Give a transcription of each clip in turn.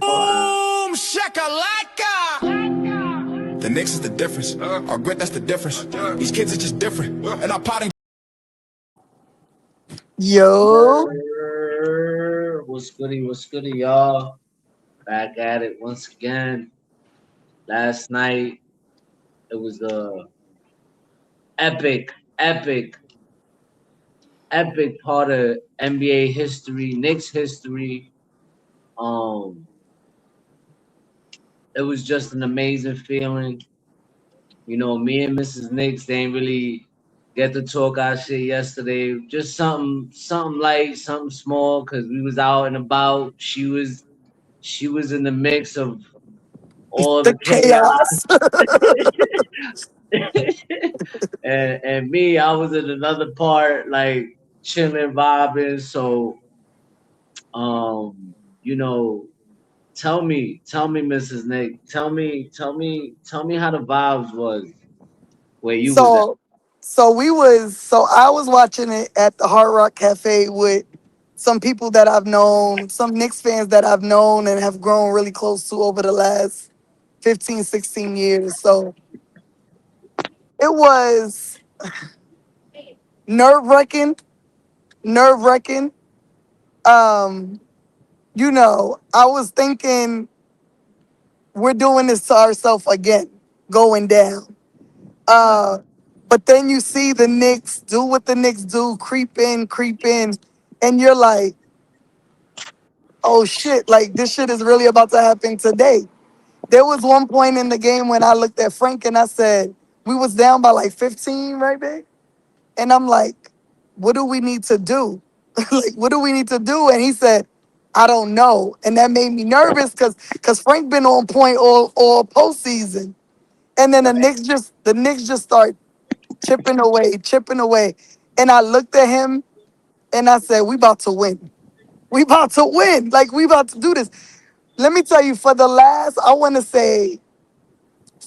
Boom shakalaka. The Knicks is the difference. Our grit, that's the difference. These kids are just different. And our potting. Yo, What's goody, y'all? Back at it once again. Last night it was a epic, epic, epic part of NBA history, Knicks history. Um, it was just an amazing feeling. You know, me and Mrs. Knicks they ain't really get to talk our shit yesterday. Just something light, something small, cause we was out and about. She was in the mix of all the the chaos. chaos. and me, I was in another part, like chilling, vibing. So, you know, tell me, Mrs. Nick, tell me how the vibes was where you was at. so, so I was watching it at the Hard Rock Cafe with some people that I've known, some Knicks fans that I've known and have grown really close to over the last 15, 16 years. So it was nerve wracking, nerve wracking. Um, I was thinking we're doing this to ourselves again, going down. Uh, but then you see the Knicks do what the Knicks do, creep in, and you're like, oh shit, like this shit is really about to happen today. There was one point in the game when I looked at Frank and I said, we was down by like 15, right, babe? And I'm like, what do we need to do? Like, what do we need to do? And he said, I don't know. And that made me nervous because Frank been on point all postseason. And then the Knicks just start chipping away. And I looked at him and I said, we about to win. We about to win. Like, we about to do this. Let me tell you, for the last, I want to say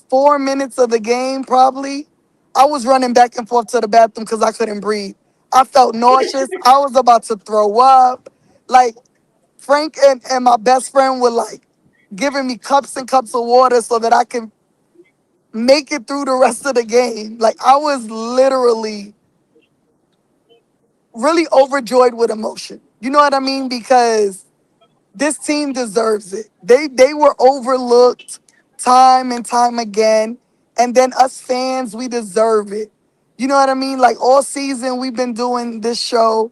4 minutes of the game, probably, I was running back and forth to the bathroom because I couldn't breathe. I felt nauseous. I was about to throw up. Like, Frank and my best friend were like giving me cups and cups of water so that I can make it through the rest of the game. Like, I was literally really overjoyed with emotion. You know what I mean? Because this team deserves it. They were overlooked time and time again. And then us fans, we deserve it. You know what I mean? Like all season we've been doing this show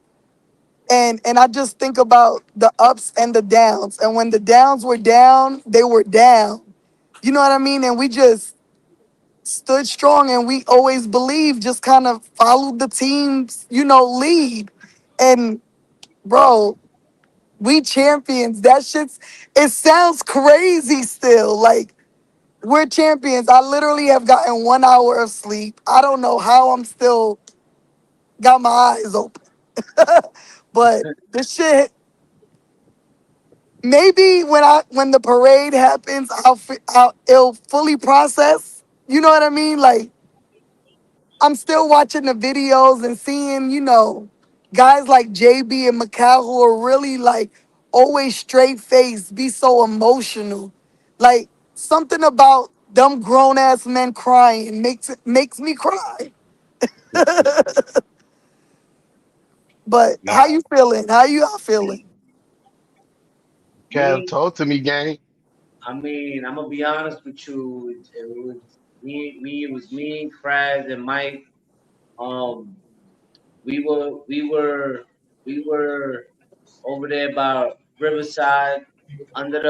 and I just think about the ups and the downs. And when the downs were down, they were down. You know what I mean? And we just stood strong and we always believed, just kind of followed the team's, lead. And bro, we champions. It sounds crazy still. Like, we're champions. I literally have gotten 1 hour of sleep. I don't know how I'm still got my eyes open. But this shit, maybe when the parade happens, it'll fully process. You know what I mean? Like, I'm still watching the videos and seeing, guys like JB and Macau who are really like always straight faced, be so emotional. Like something about them grown ass men crying makes me cry. But how Nah, you feeling? How you all feeling? Kev, Me, talk to me, gang. I mean, I'm gonna be honest with you. It was it was me, Fraz, and Mike. Um, we were over there by Riverside under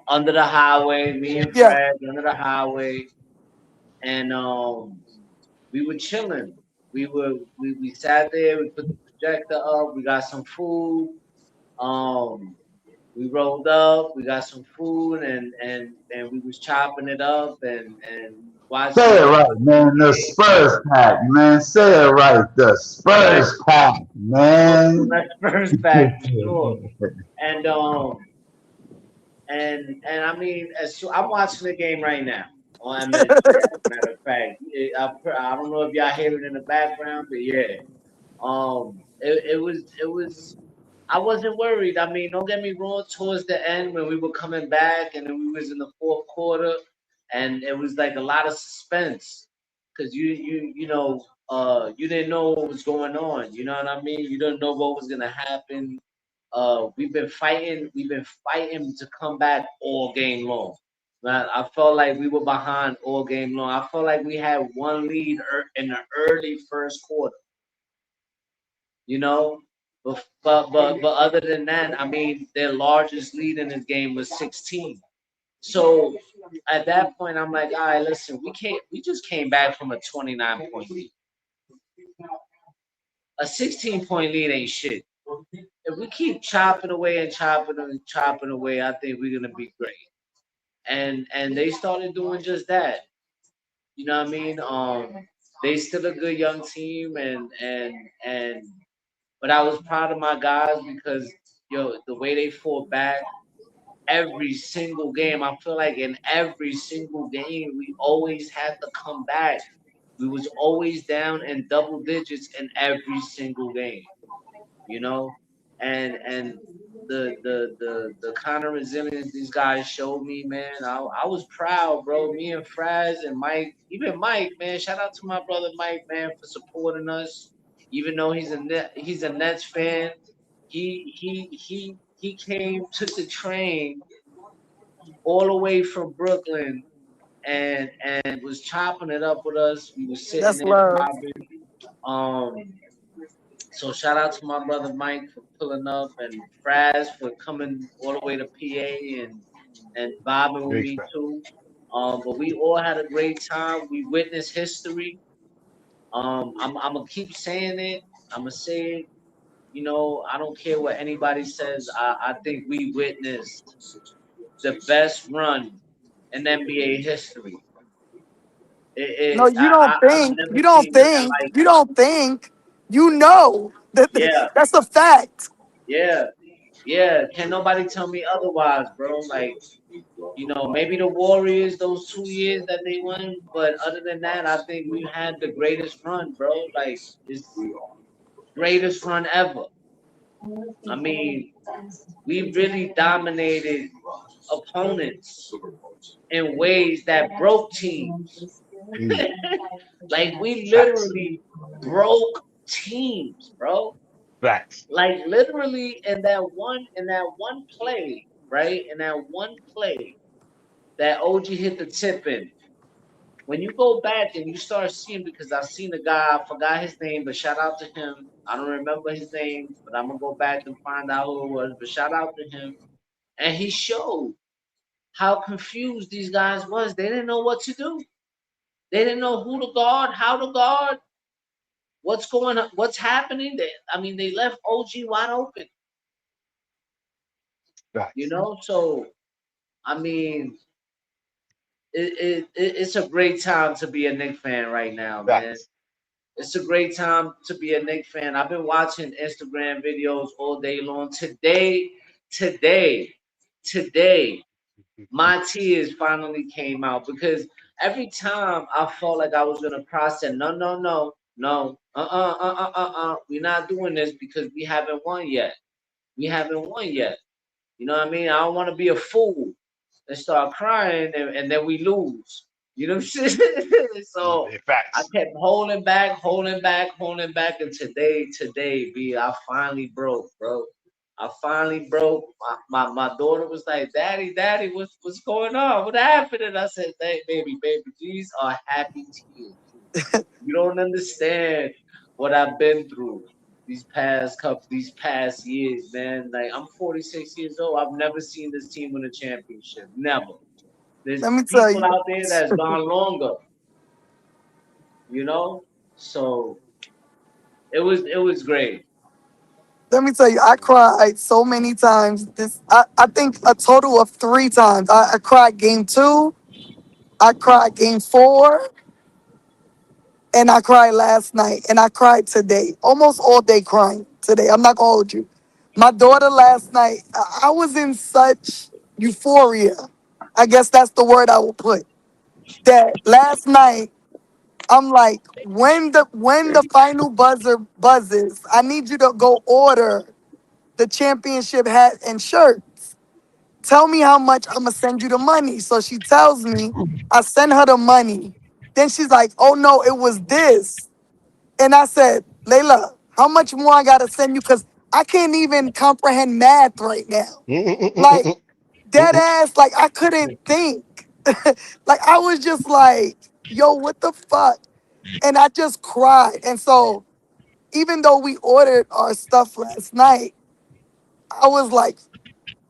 under the highway. Me and Yeah. Fred under the highway, and we were chilling. We sat there. We put the projector up. We got some food. Um, we rolled up. We got some food, and we was chopping it up and watching Say it the right, man. The game. Spurs pack, man. Say it right. The Right, Spurs pack, man. that's first back for sure. And I mean, I'm watching the game right now on MSG. As a matter of fact, I don't know if y'all hear it in the background, but yeah, it was. I wasn't worried. I mean, don't get me wrong. Towards the end, when we were coming back, and then we was in the fourth quarter, and it was like a lot of suspense, because you didn't know what was going on. You know what I mean? You didn't know what was gonna happen. We've been fighting to come back all game long. Man, I felt like we were behind all game long. I felt like we had one lead in the early first quarter. You know. But other than that, I mean, their largest lead in this game was 16. So at that point, I'm like, all right, listen, we just came back from a 29-point lead. A 16-point lead ain't shit. If we keep chopping away and chopping away, I think we're gonna be great. And they started doing just that. You know what I mean? They still a good young team, and but I was proud of my guys because the way they fought back every single game. I feel like in every single game we always had to come back. We was always down in double digits in every single game. You know, and the kind of resilience these guys showed me, man. I was proud, bro. Me and Fraz and Mike, even Mike, man. Shout out to my brother Mike, man, for supporting us. Even though he's a Nets fan, he came, took the train all the way from Brooklyn and was chopping it up with us. We was sitting That's there love. vibing. Um, so shout out to my brother Mike for pulling up and Fraz for coming all the way to PA and vibing with Big me fan. too. But we all had a great time. We witnessed history. I'm gonna keep saying it. I'm gonna say it. You know, I don't care what anybody says. I think we witnessed the best run in NBA history. No, you don't I've think. never You don't seen nothing think. like You it. don't think. You know that Yeah, that's a fact. yeah, yeah. Can nobody tell me otherwise, bro? Like, maybe the Warriors those 2 years that they won, but other than that, I think we had the greatest run, bro. Like, it's greatest run ever. I mean, we really dominated opponents in ways that broke teams. Mm, Like we facts. literally broke teams, bro. Facts. Like literally in that one play, right? In that one play that OG hit the tip in. When you go back and you start seeing, because I've seen a guy, I forgot his name, but shout out to him. I don't remember his name, but I'm gonna go back and find out who it was. But shout out to him. And he showed how confused these guys was. They didn't know what to do. They didn't know who to guard, how to guard, what's going on, what's happening. They left OG wide open. Facts. So I mean, it's a great time to be a Knicks fan right now, man. Facts. It's a great time to be a Knicks fan. I've been watching Instagram videos all day long. Today, today, my tears finally came out because every time I felt like I was gonna process, no, no, no, no, we're not doing this because we haven't won yet. We haven't won yet. You know what I mean? I don't want to be a fool and start crying and then we lose. You know what I'm saying? So I Facts. kept holding back, holding back, holding back, and today, B, I finally broke, bro. I finally broke. My daughter was like, "Daddy, Daddy, what's going on? What happened?" And I said, "Hey, baby, these are happy tears. You don't understand what I've been through these past years, man. Like I'm 46 years old. I've never seen this team win a championship. Never. There's Let me tell people you. out there that's gone longer, you know. So it was great. Let me tell you. I cried so many times. I think a total of 3 times. I cried game 2. I cried game 4. And I cried last night. And I cried today. Almost all day crying today. I'm not gonna hold you. My daughter last night. I was in such euphoria. I guess that's the word I will put. That last night I'm like, when the final buzzer buzzes, I need you to go order the championship hat and shirts. Tell me how much I'm gonna send you the money. So she tells me, I send her the money. Then she's like, oh no, it was this. And I said, Layla, how much more I gotta send you? Because I can't even comprehend math right now. Like, dead ass, like I couldn't think. Like I was just like, yo, what the fuck? And I just cried. And so even though we ordered our stuff last night, I was like,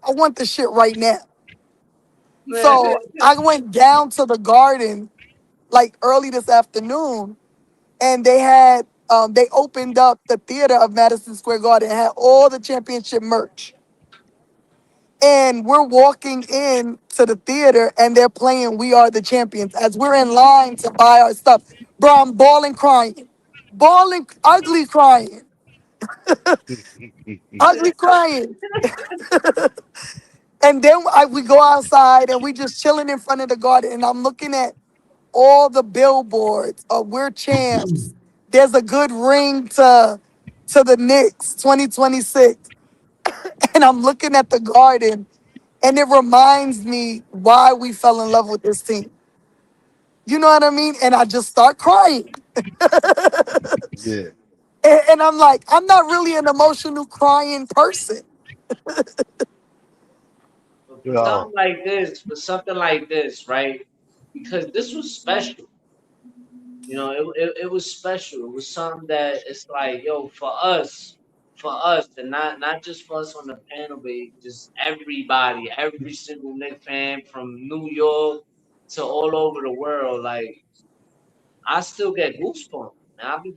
I want the shit right now. So I went down to the garden like early this afternoon, and they opened up the theater of Madison Square Garden, had all the championship merch. And we're walking in to the theater and they're playing We Are the Champions as we're in line to buy our stuff. Bro, I'm bawling crying. Bawling, ugly crying. Ugly crying. And then we go outside and we just chilling in front of the garden and I'm looking at all the billboards of we're champs. There's a good ring to the Knicks 2026. And I'm looking at the garden and it reminds me why we fell in love with this team. You know what I mean? And I just start crying. Yeah. And I'm like, I'm not really an emotional crying person. Yo. For something like this, right? Because this was special. You know, it was special. It was something that it's like, yo, for us, and not just for us on the panel, but just everybody, every single Knicks fan from New York to all over the world. Like, I still get goosebumps. And I've been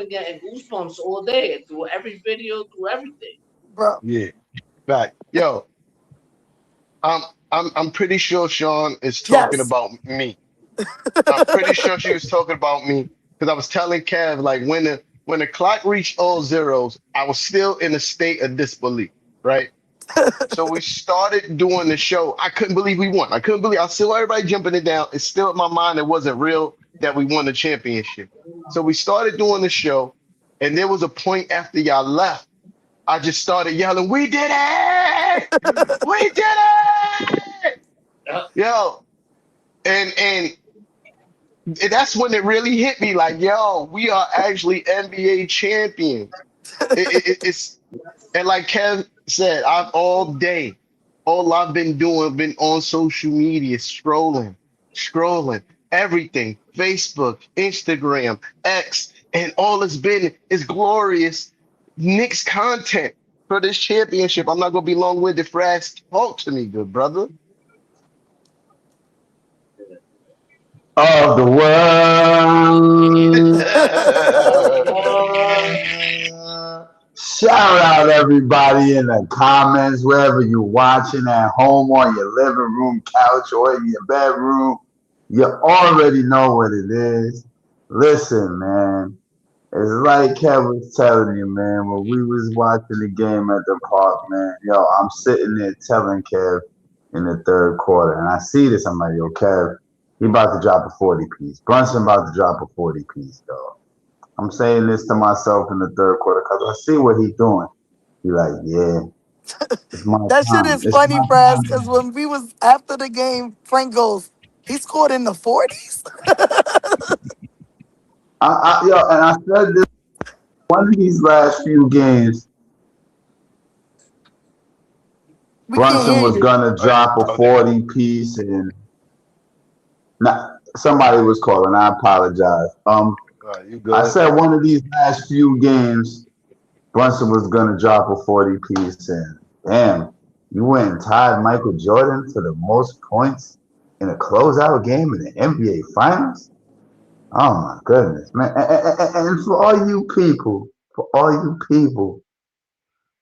getting goosebumps all day through every video, through everything. Bro. Yeah. Fact. Yo, I'm pretty sure Sean is talking Yes. about me. I'm pretty sure she was talking about me because I was telling Kev like when the clock reached all zeros, I was still in a state of disbelief, right? So we started doing the show. I couldn't believe we won. I saw everybody jumping it down. It's still in my mind. It wasn't real that we won the championship. So we started doing the show, and there was a point after y'all left. I just started yelling, "We did it! We did it!" Yo, and that's when it really hit me. Like, yo, we are actually NBA champions. It's and like Kev said, all I've been doing, been on social media, scrolling, everything, Facebook, Instagram, X, and all it's been is glorious Knicks content for this championship. I'm not gonna be long-winded. Frass, talk to me, good brother. Of the world. Shout out everybody in the comments, wherever you're watching, at home, on your living room couch, or in your bedroom. You already know what it is. Listen, man. It's like Kev was telling you, man, when we was watching the game at the park, man. Yo, I'm sitting there telling Kev in the third quarter, and I see this. I'm like, yo, Kev, he about to drop a 40 piece. Brunson about to drop a 40 piece, dog. I'm saying this to myself in the third quarter because I see what he's doing. He like, yeah, it's my That shit time. is It's funny, my Fraz, time. because when we was after the game, Frank goes, he scored in the 40s? Yo, and I said this one of these last few games, We can't Brunson hear was you. gonna drop a 40 piece, and somebody was calling. I apologize. You I good? said one of these last few games, Brunson was gonna drop a 40 piece, and damn, you went and tied Michael Jordan for the most points in a closeout game in the NBA Finals. Oh my goodness, man! And for all you people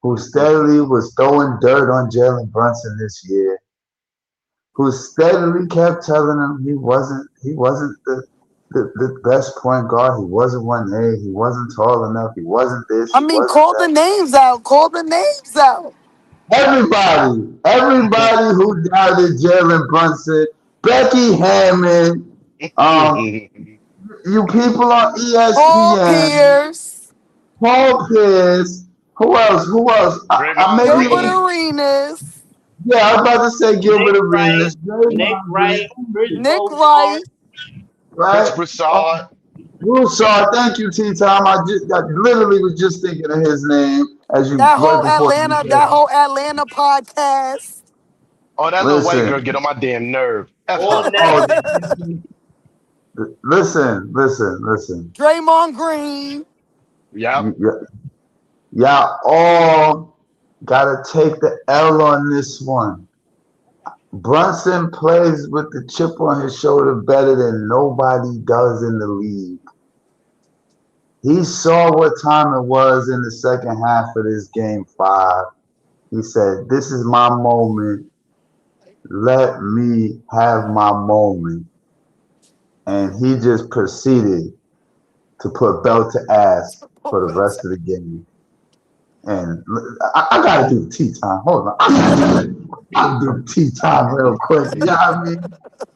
who steadily was throwing dirt on Jalen Brunson this year, who steadily kept telling him he wasn't the best point guard. He wasn't 1A. He wasn't tall enough. He wasn't this. I He mean, wasn't call the that. names out. Call the names out. Everybody who doubted Jalen Brunson, Becky Hammond, you people on Paul ESPN, Pierce. Paul Pierce, Who else? Who else? I Draymond maybe. Gilbert Green, Arenas, Yeah, I was about to say Gilbert Nick Wright, Arenas, Nick Draymond Wright, Chris Green, Nick Broussard. Wright. Chris right? Broussard. Broussard, thank you, T. Tom. I literally was just thinking of his name as you right before you That said. whole Atlanta podcast. Oh, that little white girl Listen, get on my damn nerve. F All her. oh, Nets. listen. Draymond Green. Yep. Y'all all gotta take the L on this one. Brunson plays with the chip on his shoulder better than nobody does in the league. He saw what time it was in the second half of this game 5. He said, "This is my moment. Let me have my moment." And he just proceeded to put belt to ass for the rest of the game. And I gotta do tea time. Hold on. I gotta do tea time real quick. You know what I mean?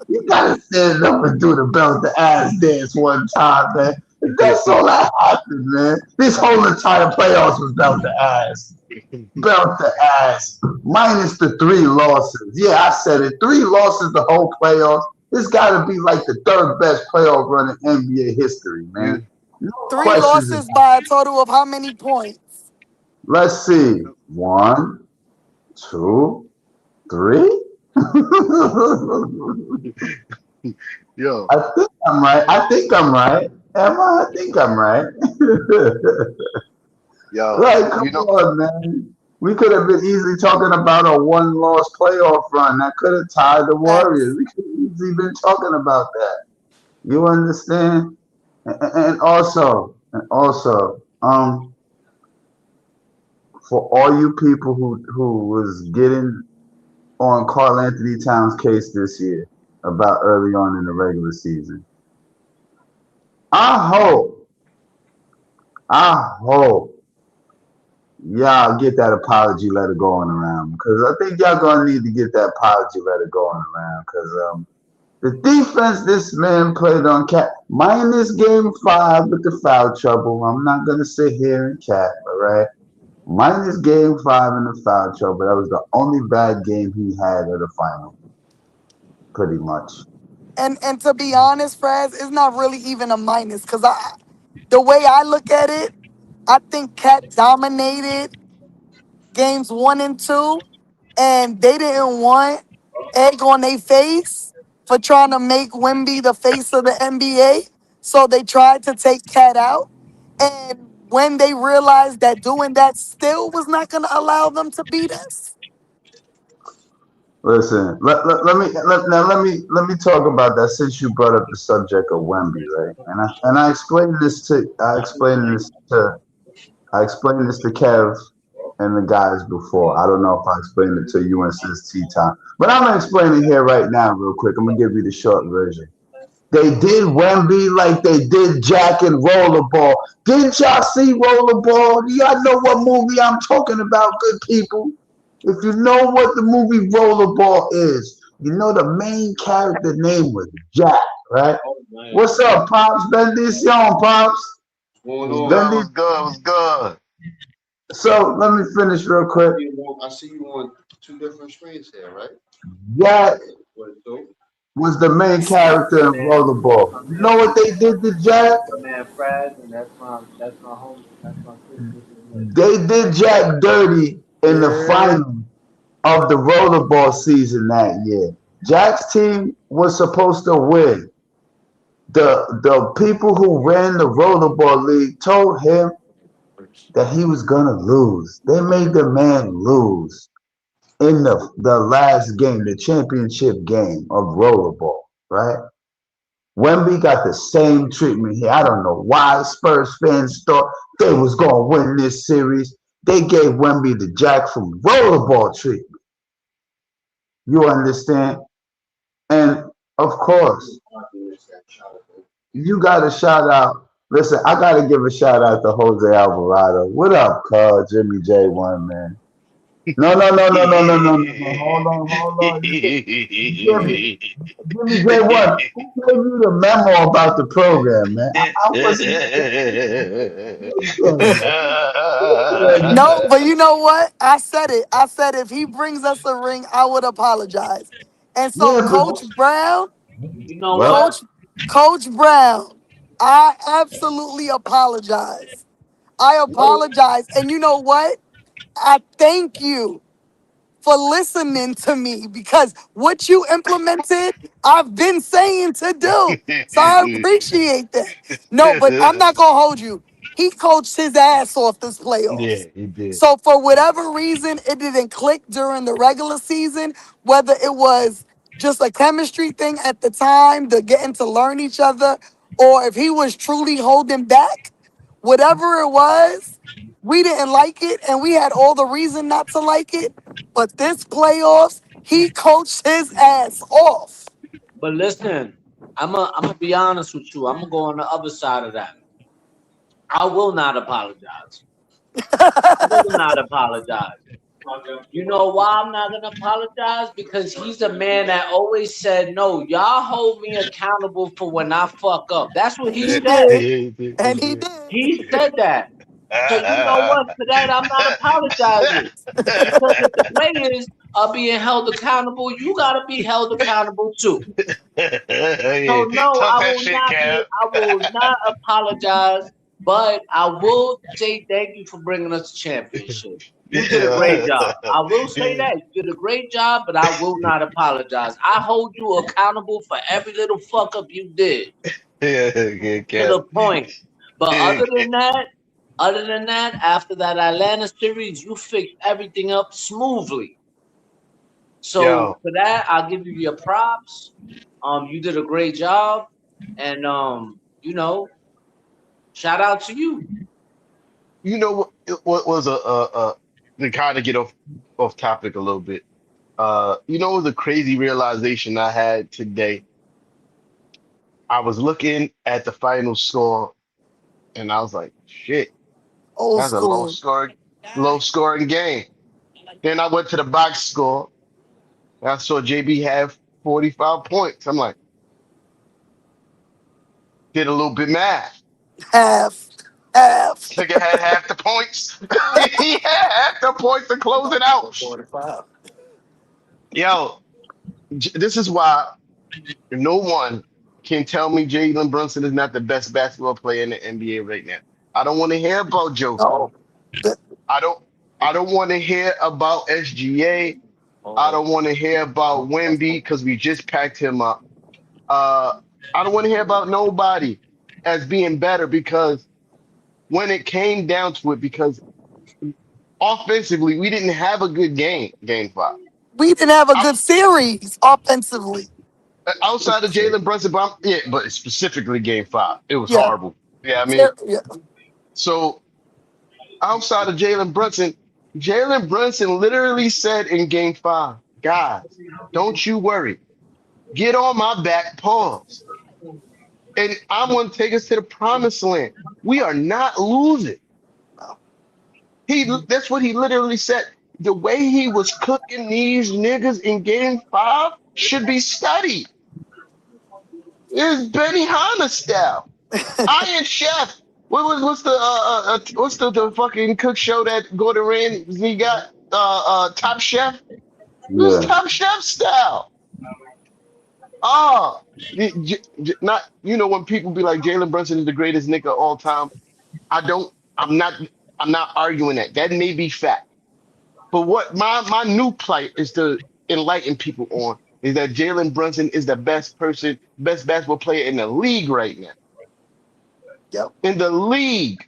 You gotta stand up and do the belt to ass dance one time, man. That's all that happened, man. This whole entire playoffs was belt to ass. Belt to ass. Minus the 3 losses. Yeah, I said it. 3 losses the whole playoffs. This gotta be like the 3rd best playoff run in NBA history, man. No 3 questions. losses by a total of how many points? Let's see. 1, 2, 3. Yo. I think I'm right. Am I? I think I'm right. Yo. Like, come You know, on, man. We could have been easily talking about a 1-loss playoff run that could have tied the Warriors. Facts. We could have easily been talking about that. You understand? And also, for all you people who was getting on Karl Anthony Towns' case this year about early on in the regular season, I hope y'all get that apology letter going around, because I think y'all gonna need to get that apology letter going around, because the defense this man played on Cat minus game 5 with the foul trouble. I'm not gonna sit here and cap, all right? Minus game 5 in the foul trouble. That was the only bad game he had at the final, pretty much. And to be honest, Fraz, it's not really even a minus because the way I look at it, I think Cat dominated games 1 and 2, and they didn't want egg on their face for trying to make Wemby the face of the NBA. So they tried to take Cat out. And when they realized that doing that still was not going to allow them to beat us. Listen, let me talk about that since you brought up the subject of Wemby, right? And I explained this to Kev and the guys before. I don't know if I explained it to you and since tea time, but I'm gonna explain it here right now, real quick. I'm gonna give you the short version. They did Wemby like they did Jack and Rollerball. Didn't y'all see Rollerball? Do y'all know what movie I'm talking about, good people? If you know what the movie Rollerball is, you know the main character name was Jack, right? What's up, Pops? Bendición, Pops. what's good? So let me finish real quick. I see you on 2 different screens here, right? Jack was the main character in Rollerball. You know what they did to Jack? My man Fraz, and that's my homie. That's my sister. They did Jack dirty in the final of the Rollerball season that year. Jack's team was supposed to win. The people who ran the Rollerball league told him that he was gonna lose. They made the man lose in the last game, the championship game of Rollerball, right? Wemby got the same treatment here. I don't know why Spurs fans thought they was gonna win this series. They gave Wemby the Jack from Rollerball treatment. You understand? And of course, you got to shout out. Listen, I got to give a shout out to Jose Alvarado. What up, cuz? Jimmy J1, man. No. Hold on. Give me J1. Who gave you the memo about the program, man? I wasn't No, but you know what? I said it. I said if he brings us a ring, I would apologize. And so, yeah, Coach Brown, You know well, what? Coach Coach Brown, I absolutely apologize. I apologize. And you know what? I thank you for listening to me because what you implemented, I've been saying to do. So I appreciate that. No, but I'm not going to hold you. He coached his ass off this Yeah, playoffs. he did. So for whatever reason, it didn't click during the regular season, whether it was just a chemistry thing at the time, the getting to learn each other, or if he was truly holding back, whatever it was, we didn't like it, and we had all the reason not to like it. But this playoffs, he coached his ass off. But listen, I'm gonna be honest with you. I'm gonna go on the other side of that. I will not apologize. I will not apologize. You know why I'm not gonna apologize? Because he's a man that always said, "No, y'all hold me accountable for when I fuck up." That's what he He said. did, He did. He and he did. did. He said that. So you know what? For that, I'm not apologizing. Because if the players are being held accountable, you gotta be held accountable too. So Yeah. no, Talk I that will shit, not be. Kev. I will not apologize, but I will say thank you for bringing us a championship. You did a great job. I will say that you did a great job, but I will not apologize. I hold you accountable for every little fuck up you did Yeah, to the Kev. point. But other than that, after that Atlanta series, you fixed everything up smoothly. So Yo, for that, I'll give you your props. You did a great job, and shout out to you. you know what was a to kind of get off topic a little bit. You know, the crazy realization I had today. I was looking at the final score and I was like, shit, Old that's a school. low scoring game. Then I went to the box score and I saw JB have 45 points. I'm like, did a little bit math. Half, half. Nigga had half the points. He had half the points to close it out. 45. Yo, this is why no one can tell me Jalen Brunson is not the best basketball player in the NBA right now. I don't want to hear about Joker. No. The- I don't I don't want to hear about SGA. I don't want to hear about Wemby because we just packed him up. Uh, I don't want to hear about nobody as being better because when it came down to it, because offensively we didn't have a good game five. We didn't have a I, good series offensively. outside of Jalen Brunson, yeah, but specifically game five, it was Yeah. horrible. Yeah, I mean, Yeah. so outside of Jalen Brunson literally said in game five, guys, don't you worry. Get on my back, pause. And I'm going to take us to the promised land. We are not losing. That's what he literally said. The way he was cooking these niggas in game five should be studied. It's Benny Hanna style. Iron Chef. What's the fucking cook show that Gordon Ramsay got? Top Chef. This is yeah. Top Chef style. Oh, not when people be like Jalen Brunson is the greatest nigga of all time. I don't. I'm not. I'm not arguing that. That may be fact. But what my new plight is to enlighten people on is that Jalen Brunson is the best basketball player in the league right now. Yep. In the league.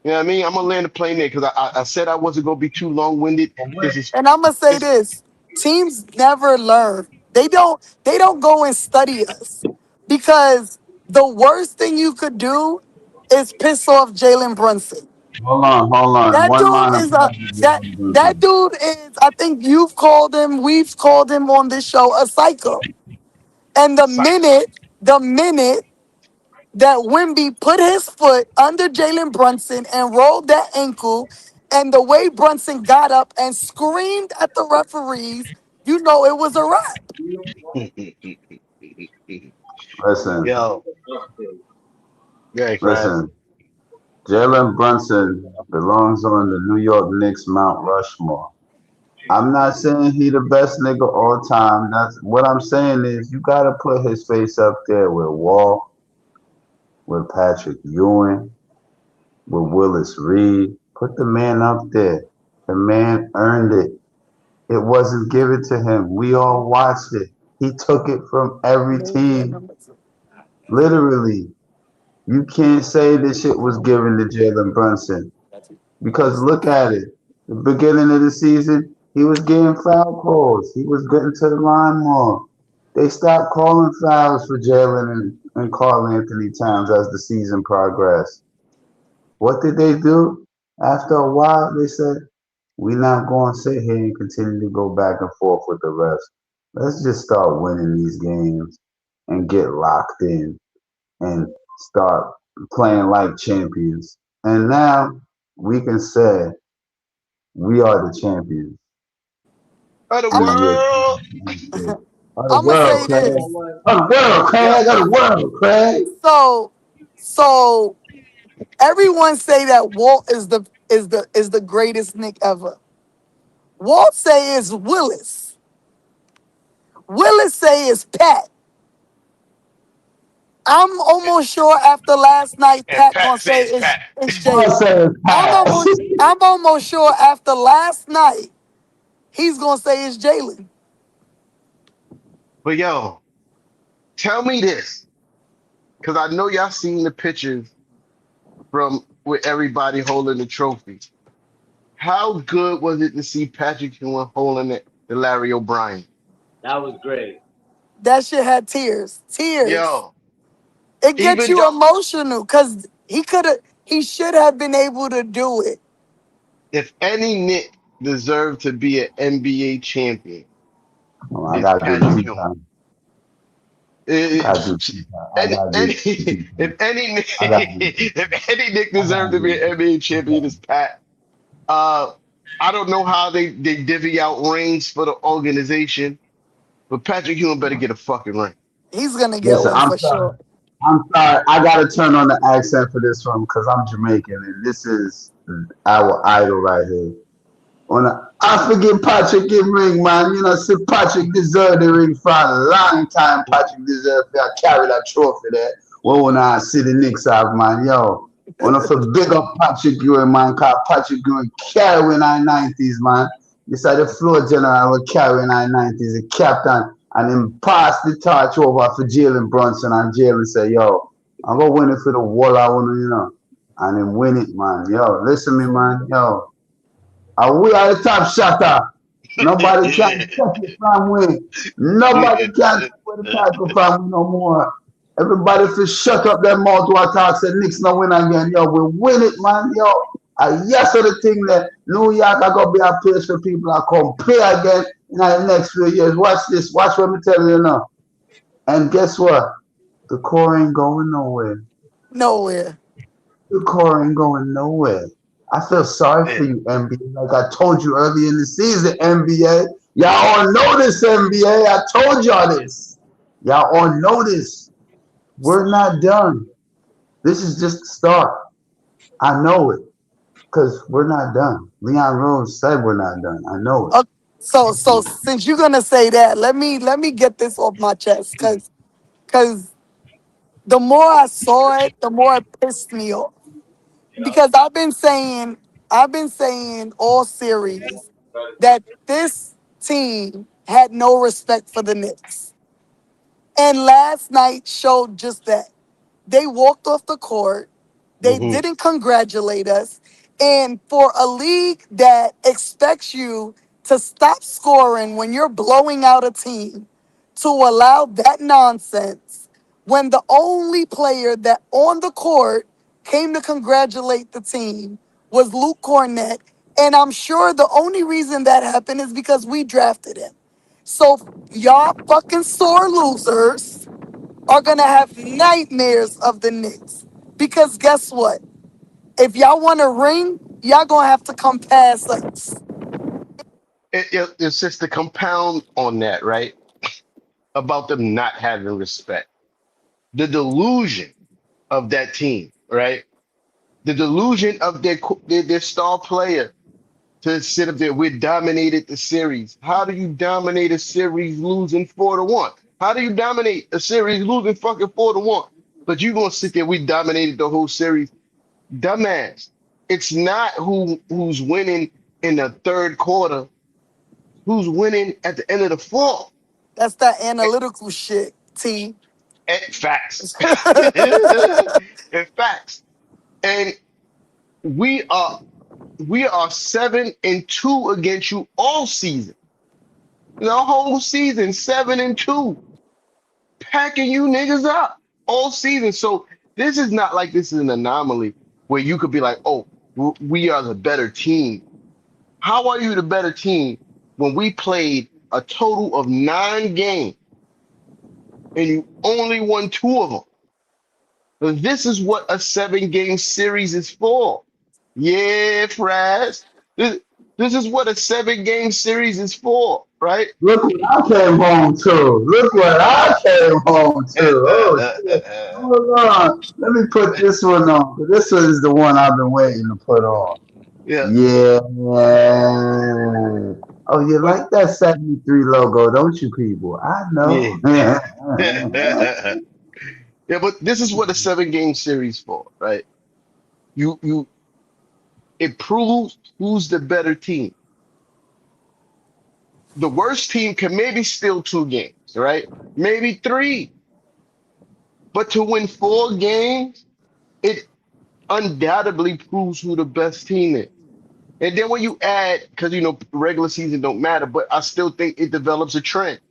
You know what I mean? I'm gonna land the plane there because I said I wasn't gonna be too long winded. This is And I'm gonna say this. this: teams never learn. They don't. They don't go and study us because the worst thing you could do is piss off Jalen Brunson. Hold on. That One dude line is about a that dude is. I think you've called him. We've called him on this show a psycho. And Psych. the minute that Wimby put his foot under Jalen Brunson and rolled that ankle And the way Brunson got up and screamed at the referees, you know it was a wrap. Listen, Yo, yeah, Fab. listen. Jalen Brunson belongs on the New York Knicks Mount Rushmore. I'm not saying he the best nigga all time. That's what I'm saying is you gotta put his face up there with Wall, with Patrick Ewing, with Willis Reed. Put the man up there. The man earned it. It wasn't given to him. We all watched it. He took it from every team. Literally. You can't say this shit was given to Jalen Brunson. Because look at it. The beginning of the season, he was getting foul calls. He was getting to the line more. They stopped calling fouls for Jalen and Karl Anthony Towns as the season progressed. What did they do? After a while, they said, we're not going to sit here and continue to go back and forth with the refs. Let's just start winning these games and get locked in and start playing like champions. And now we can say we are the champions Of the I'm this year. world. Of the gonna world, say You Craig. know this. what? Of the world, Yeah, Craig. Of the world, Craig. So everyone say that Walt is the greatest Nick ever. Walt say is Willis. Willis say is Pat. I'm almost sure after last night, And Pat Pat gonna say says it's Pat. it's All I Jalen. say is I'm pass. almost I'm almost sure after last night, he's gonna say it's Jalen. But yo, tell me this, because I know y'all seen the pictures from with everybody holding the trophy. How good was it to see Patrick Ewing holding it to Larry O'Brien? that was great. That shit had tears. Tears. Yo, It gets even you though emotional because he should have been able to do it. if any Nick deserved to be an NBA champion, Oh, I it's gotta do Patrick tea Ewing. time. I Eh, gotta do tea time. I Any, gotta do any, tea time. if any Nick, I gotta do tea if any Nick I deserved gotta to be do an NBA champion, tea it's Pat. Uh, I don't know how they divvy out rings for the organization, but Patrick Ewing better get a fucking ring. He's gonna get Listen, one for sure. I'm sorry. I gotta turn on the accent for this one because I'm Jamaican and this is our idol right here. When I forget Patrick in ring, man. You know, see Patrick deserved the ring for a long time. Patrick deserved to carry that trophy there. Well, when I see the Knicks have, man, yo. When I for big up Patrick Ewing, man, cause Patrick Ewing carrying our 90s, man. This is the floor general will carrying our 90s, the captain, and then pass the torch over for Jalen Brunson, and Jalen say, yo, I'm gonna win it for the wall, I wanna, and then win it, man. Yo, listen to me, man, yo. We are the top shotter. Nobody can touch it from we. Nobody can touch the title from we no more. Everybody fi shut up their mouth to attack say Knicks no win again. Yo, we win it, man. Yo. Yes, of the thing that New York are gonna be a place for people that come play again in the next few years. Watch this. Watch what me tell you now. And guess what? The core ain't going nowhere. Nowhere. The core ain't going nowhere. I feel sorry for you, NBA. Like I told you earlier in the season, NBA. Y'all all know this, NBA. I told y'all this. Y'all all know this. We're not done. This is just the start. I know it. Because we're not done. Leon Rose said we're not done. I know it. Uh, so since you're gonna say that, let me get this off my chest, cause the more I saw it, the more it pissed me off. Because I've been saying all series that this team had no respect for the Knicks. And last night showed just that. They walked off the court. They Hmm. didn't congratulate us. And for a league that expects you to stop scoring when you're blowing out a team, to allow that nonsense when the only player that on the court came to congratulate the team was Luke Cornett. And I'm sure the only reason that happened is because we drafted him. So y'all fucking sore losers are gonna have nightmares of the Knicks. Because guess what? If y'all want a ring, y'all gonna have to come past us. It's just to compound on that, right? About them not having respect. The delusion of that team, right? The delusion of their star player to sit up there. We dominated the series. How do you dominate a series losing 4-1? How do you dominate a series losing fucking 4-1? But you gonna sit there? We dominated the whole series, dumbass. It's not who's winning in the third quarter. Who's winning at the end of the fourth? That's that analytical shit, T. Facts. In facts. And we are we are 7-2 against you all season. The whole season, 7-2. Packing you niggas up all season. So this is not like this is an anomaly where you could be like, oh, we are the better team. How are you the better team when we played a total of 9 games and you only won 2 of them? This is what a 7-game series is for. Yeah, Fraz. This is what a 7-game series is for, right? Look what I came home to. Look what I came home to. Oh shit. Hold on. Let me put this one on. This one is the one I've been waiting to put on. Yeah. Yeah. Oh, you But like that 73 logo, don't you, people? I know. yeah. Yeah, but this is what a 7-game series for, right? You it proves who's the better team. The worst team can maybe steal 2 games, right? Maybe 3. But to win 4 games, it undoubtedly proves who the best team is. And then when you add, because regular season don't matter, but I still think it develops a trend.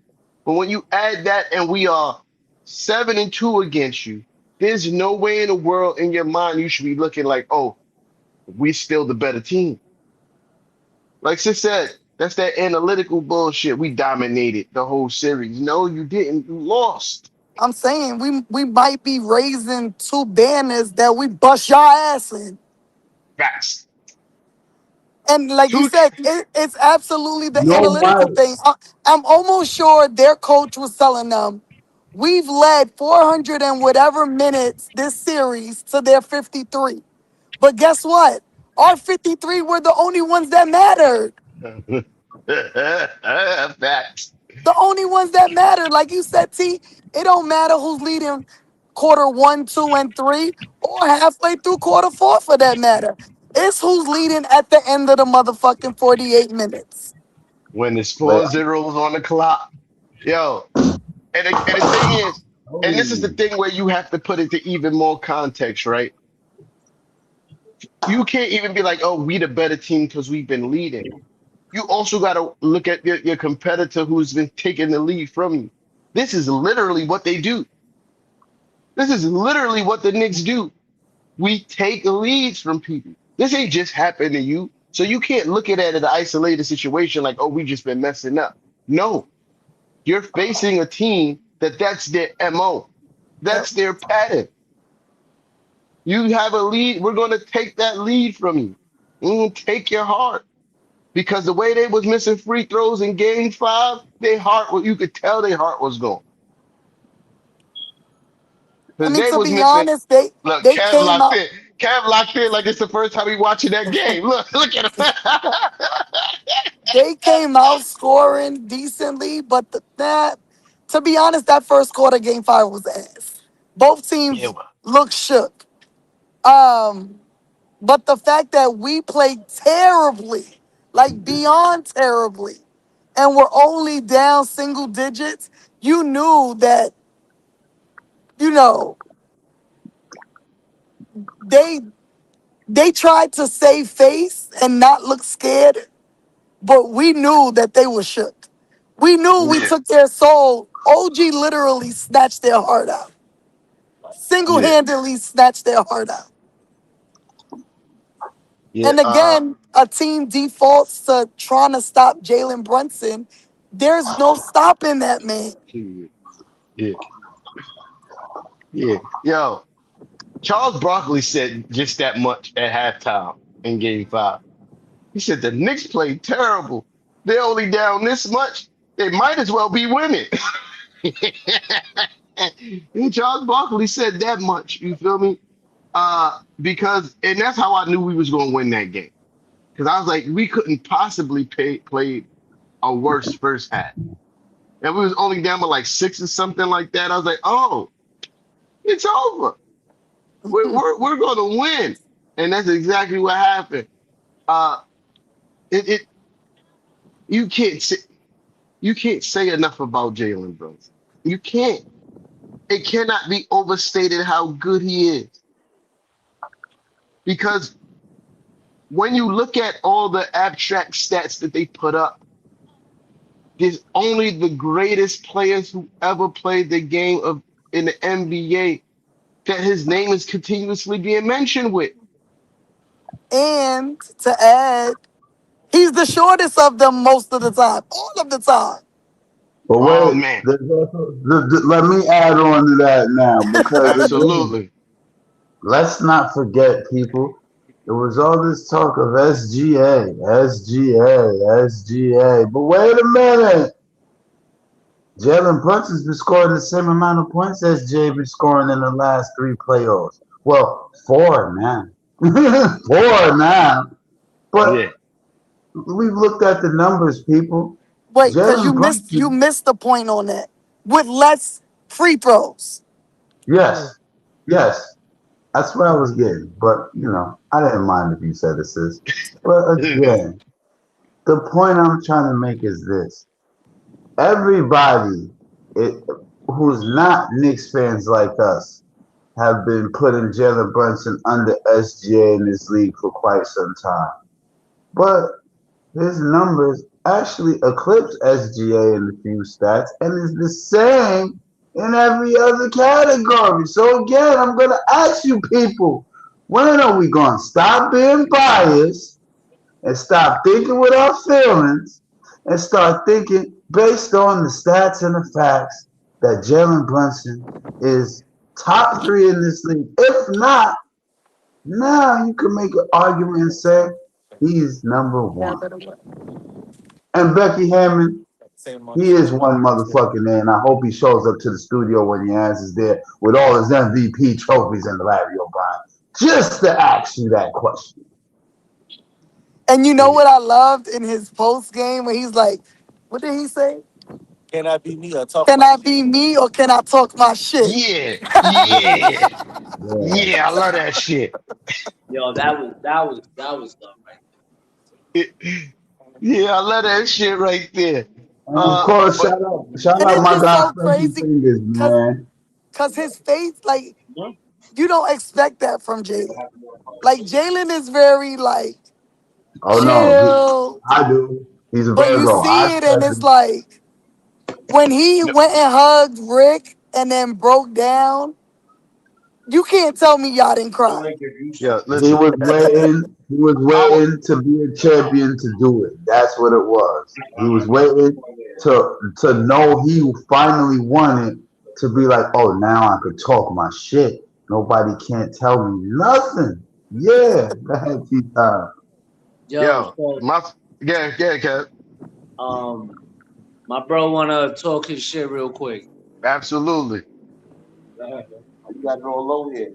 But when you add that and we are 7-2 against you, there's no way in the world in your mind you should be looking like, oh, we're still the better team. Like Sis said, that's that analytical bullshit. We dominated the whole series. No, you didn't. You lost. I'm saying we might be raising 2 banners that we bust y'all ass in. Facts. And like you Two, said, it's absolutely the No analytical Mike. thing. I'm almost sure their coach was telling them, we've led 400 and whatever minutes this series to their 53. But guess what? Our 53 were the only ones that mattered. facts. The only ones that mattered. Like you said, T, it don't matter who's leading quarter 1, 2, and 3, or halfway through quarter 4 for that matter. It's who's leading at the end of the motherfucking 48 minutes. When there's But 4 zeros on the clock. Yo, and the thing is, and this is the oh, thing where you have to put it to even more context, right? You can't even be like, oh, we the better team because we've been leading. You also got to look at your competitor who's been taking the lead from you. This is literally what they do. This is literally what the Knicks do. We take leads from people. This ain't just happened to you. So you can't look at it as an isolated situation like, oh, we just been messing up. No, you're facing a team that's their MO. Yep. That's their pattern. You have a lead. We're going to take that lead from you. We're going to take your heart. Because the way they was missing free throws in game 5, their heart, you could tell their heart was gone. I Because mean, they to was be missing. honest, Look, they Kev came locked out in. Kev locked in like it's the first time he watching that game. Look at him. they came out scoring decently, but that, to be honest, that first quarter game 5 was ass. Both Yeah, teams well, looked shook. Um, but the fact that we played terribly, like beyond terribly, and we're only down single digits, you knew that, you know, they they tried to save face and not look scared, but we knew that they were shook. We knew we yeah, took their soul. OG literally snatched their heart out. yeah, Single-handedly snatched their heart out. yeah. And again, a team defaults to trying to stop Jalen Brunson. There's no stopping that man. Yeah, yeah. Yo, Charles Barkley said just that much at halftime in Game 5. He said the Knicks played terrible. They're only down this much. They might as well be winning. And Charles Barkley said that much. You feel me? Because and that's how I knew we was going to win that game. Because I was like, we couldn't possibly play a worse first half. And we was only down by like 6 or something like that. I was like, oh, it's over. We're going to win, and that's exactly what happened. It you can't say enough about Jalen Brunson. You can't. It cannot be overstated how good he is. Because when you look at all the abstract stats that they put up, there's only the greatest players who ever played the game in the NBA that his name is continuously being mentioned with. And to add, he's the shortest of them most of the time, all of the time. But Oh wait, man, there's also, let me add on to that now because again, absolutely. let's not forget, people. There was all this talk of SGA, SGA, SGA. But wait a minute. Jalen Brunson's been scoring the same amount of points as Jay been scoring in the last 3 playoffs. Well, 4 now. 4 now. But Yeah. we've looked at the numbers, people. Wait, because Jalen you Brunson, missed the point on that. With less free throws. yes, yes. That's what I was getting. But, I didn't mind if you said it, sis. But again, the point I'm trying to make is this. Everybody who's not Knicks fans like us have been putting Jalen Brunson under SGA in this league for quite some time. But his numbers actually eclipse SGA in a few stats and is the same in every other category. So again, I'm going to ask you people, when are we going to stop being biased and stop thinking with our feelings and start thinking based on the stats and the facts that Jalen Brunson is top 3 in this league? If not, now you can make an argument and say he's number 1. And Becky Hammond, he is one motherfucking man. I hope he shows up to the studio when your ass is there with all his MVP trophies and Larry O'Brien, just to ask you that question. And you know what I loved in his post game when he's like, what did he say? Can I be me or talk Can my I shit? be me or can I talk my shit? Yeah. Yeah. Yeah. Yeah. I love that shit. Yo, that was stuff right. Yeah, I love that shit right there. And of course, But shout And out it's my just guy so Frankie crazy Fingers, man. because his face, like, you don't expect that from Jalen. Like, Jalen is very, like, Oh no, chill, I do. He's a but you Virgo. I see it and expect it's it. like, when he went and hugged Rick and then broke down, you can't tell me y'all didn't cry. yeah, He listen. was waiting. He was I wa- waiting to be a champion to do it. That's what it was. He was waiting to know he finally won it. To be like, oh, now I could talk my shit. Nobody can't tell me nothing. Yeah, go ahead, T-Time. Yo, So yeah, Kev. my bro wanna talk his shit real quick. Absolutely. You got it all low here.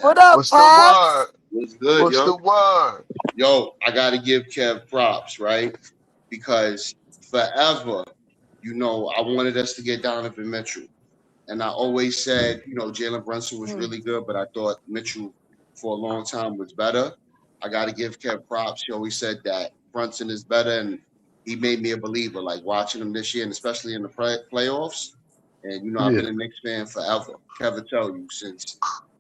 What up, What's the Pops? word? What's good, What's yo? the word? Yo, I gotta give Kev props, right? Because forever, I wanted us to get Donovan Mitchell. And I always said, Jalen Brunson was really good, but I thought Mitchell for a long time was better. I got to give Kev props. He always said that Brunson is better, and he made me a believer, like watching him this year, and especially in the playoffs. And, I've Yeah. been a Knicks fan forever. Kev will tell you since,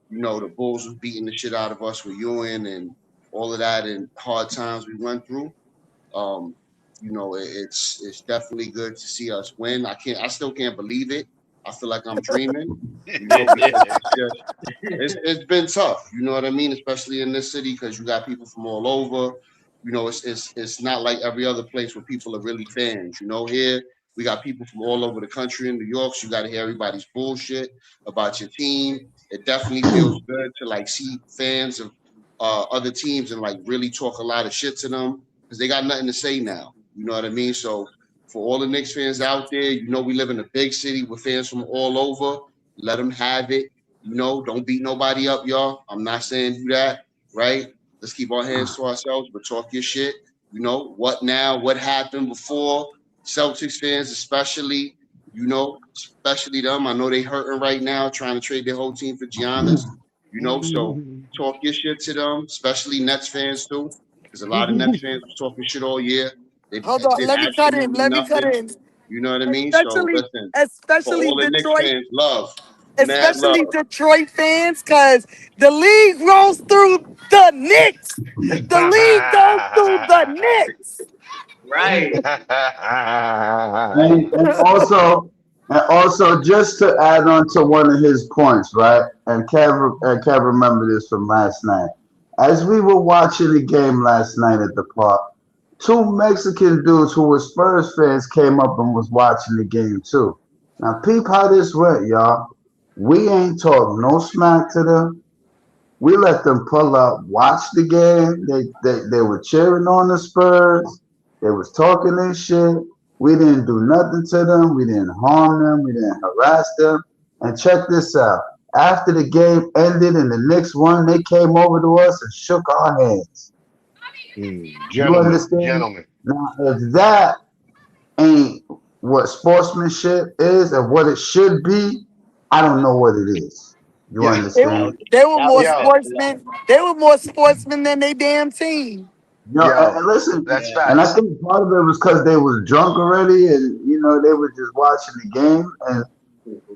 the Bulls was beating the shit out of us with Ewing and all of that and hard times we went through. It's definitely good to see us win. I still can't believe it. I feel like I'm dreaming, because it's been tough. You know what I mean? Especially in this city, because you got people from all over. It's not like every other place where people are really fans. Here, We got people from all over the country in New York. So you got to hear everybody's bullshit about your team. It definitely feels good to like see fans of other teams and like really talk a lot of shit to them because they got nothing to say now. You know what I mean? So for all the Knicks fans out there, you know we live in a big city with fans from all over. Let them have it. You know, don't beat nobody up, y'all. I'm not saying do that, right? Let's keep our hands to ourselves, but talk your shit. You know, what now? What happened before? Celtics fans, especially, you know, especially them. I know they hurting right now, trying to trade their whole team for Giannis. You know, so talk your shit to them, especially Nets fans too, because a lot of Nets fans was talking shit all year. They Hold on, did let me cut in. absolutely Let me cut nothing. in. You know what I mean? So Especially, listen, for especially all the Knicks Detroit, fans, love, mad love. especially Detroit fans, because the league rolls through the Knicks. The league goes through the Knicks. Right. And also, just to add on to one of his points, right? And Kev remember this from last night. As we were watching the game last night at the park, two Mexican dudes who were Spurs fans came up and was watching the game too. Now, peep how this went, y'all. We ain't talk no smack to them. We let them pull up, watch the game. They were cheering on the Spurs. They was talking this shit. We didn't do nothing to them. We didn't harm them. We didn't harass them. And check this out. After the game ended and the Knicks won, they came over to us and shook our hands. You Gentlemen, understand? gentlemen. Now, if that ain't what sportsmanship is and what it should be, I don't know what it is. You Yeah, They were, understand? they were That more was yo, good. sportsmen. They were more sportsmen than they damn team. You know, yo, and listen, that's Yeah. and I facts. think part of it was because they was drunk already, and they were just watching the game, and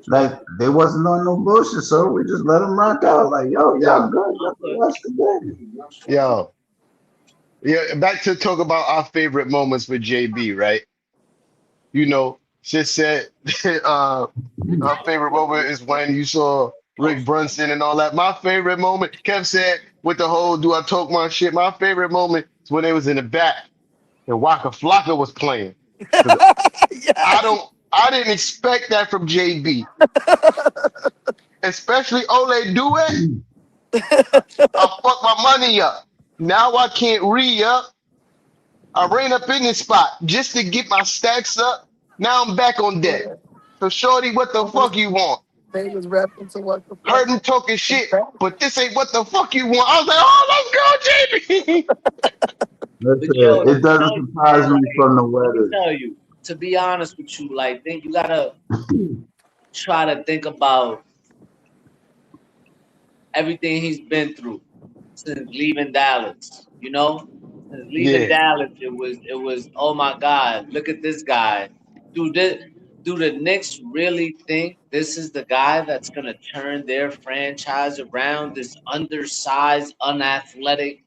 like they wasn't on no bullshit, so we just let them rock out. Like, yo, y'all Yo, good, y'all can watch the game. yo. Yeah, back to talk about our favorite moments with JB, right? You know, just said our favorite moment is when you saw Rick Brunson and all that. My favorite moment, Kev said, with the whole "Do I talk my shit?" My favorite moment is when they was in the back and Waka Flocka was playing. 'Cause Yes. I didn't expect that from JB, especially Ole Do It. I fucked my money up. Now I can't re-up. I ran up in this spot just to get my stacks up. Now I'm back on deck. So shorty, what the fuck you want? They was rapping to what the fuck. Heard him talking shit, but this ain't what the fuck you want. I was like, oh, let's go, JB. But yo, Listen, to it doesn't tell you, surprise man, me like, from the let me weather. tell you, to be honest with you, like, then you gotta try to think about everything he's been through since leaving Dallas. You know, since leaving Yeah. Dallas, it was oh my God, look at this guy. Do this? Do the Knicks really think this is the guy that's gonna turn their franchise around? This undersized, unathletic.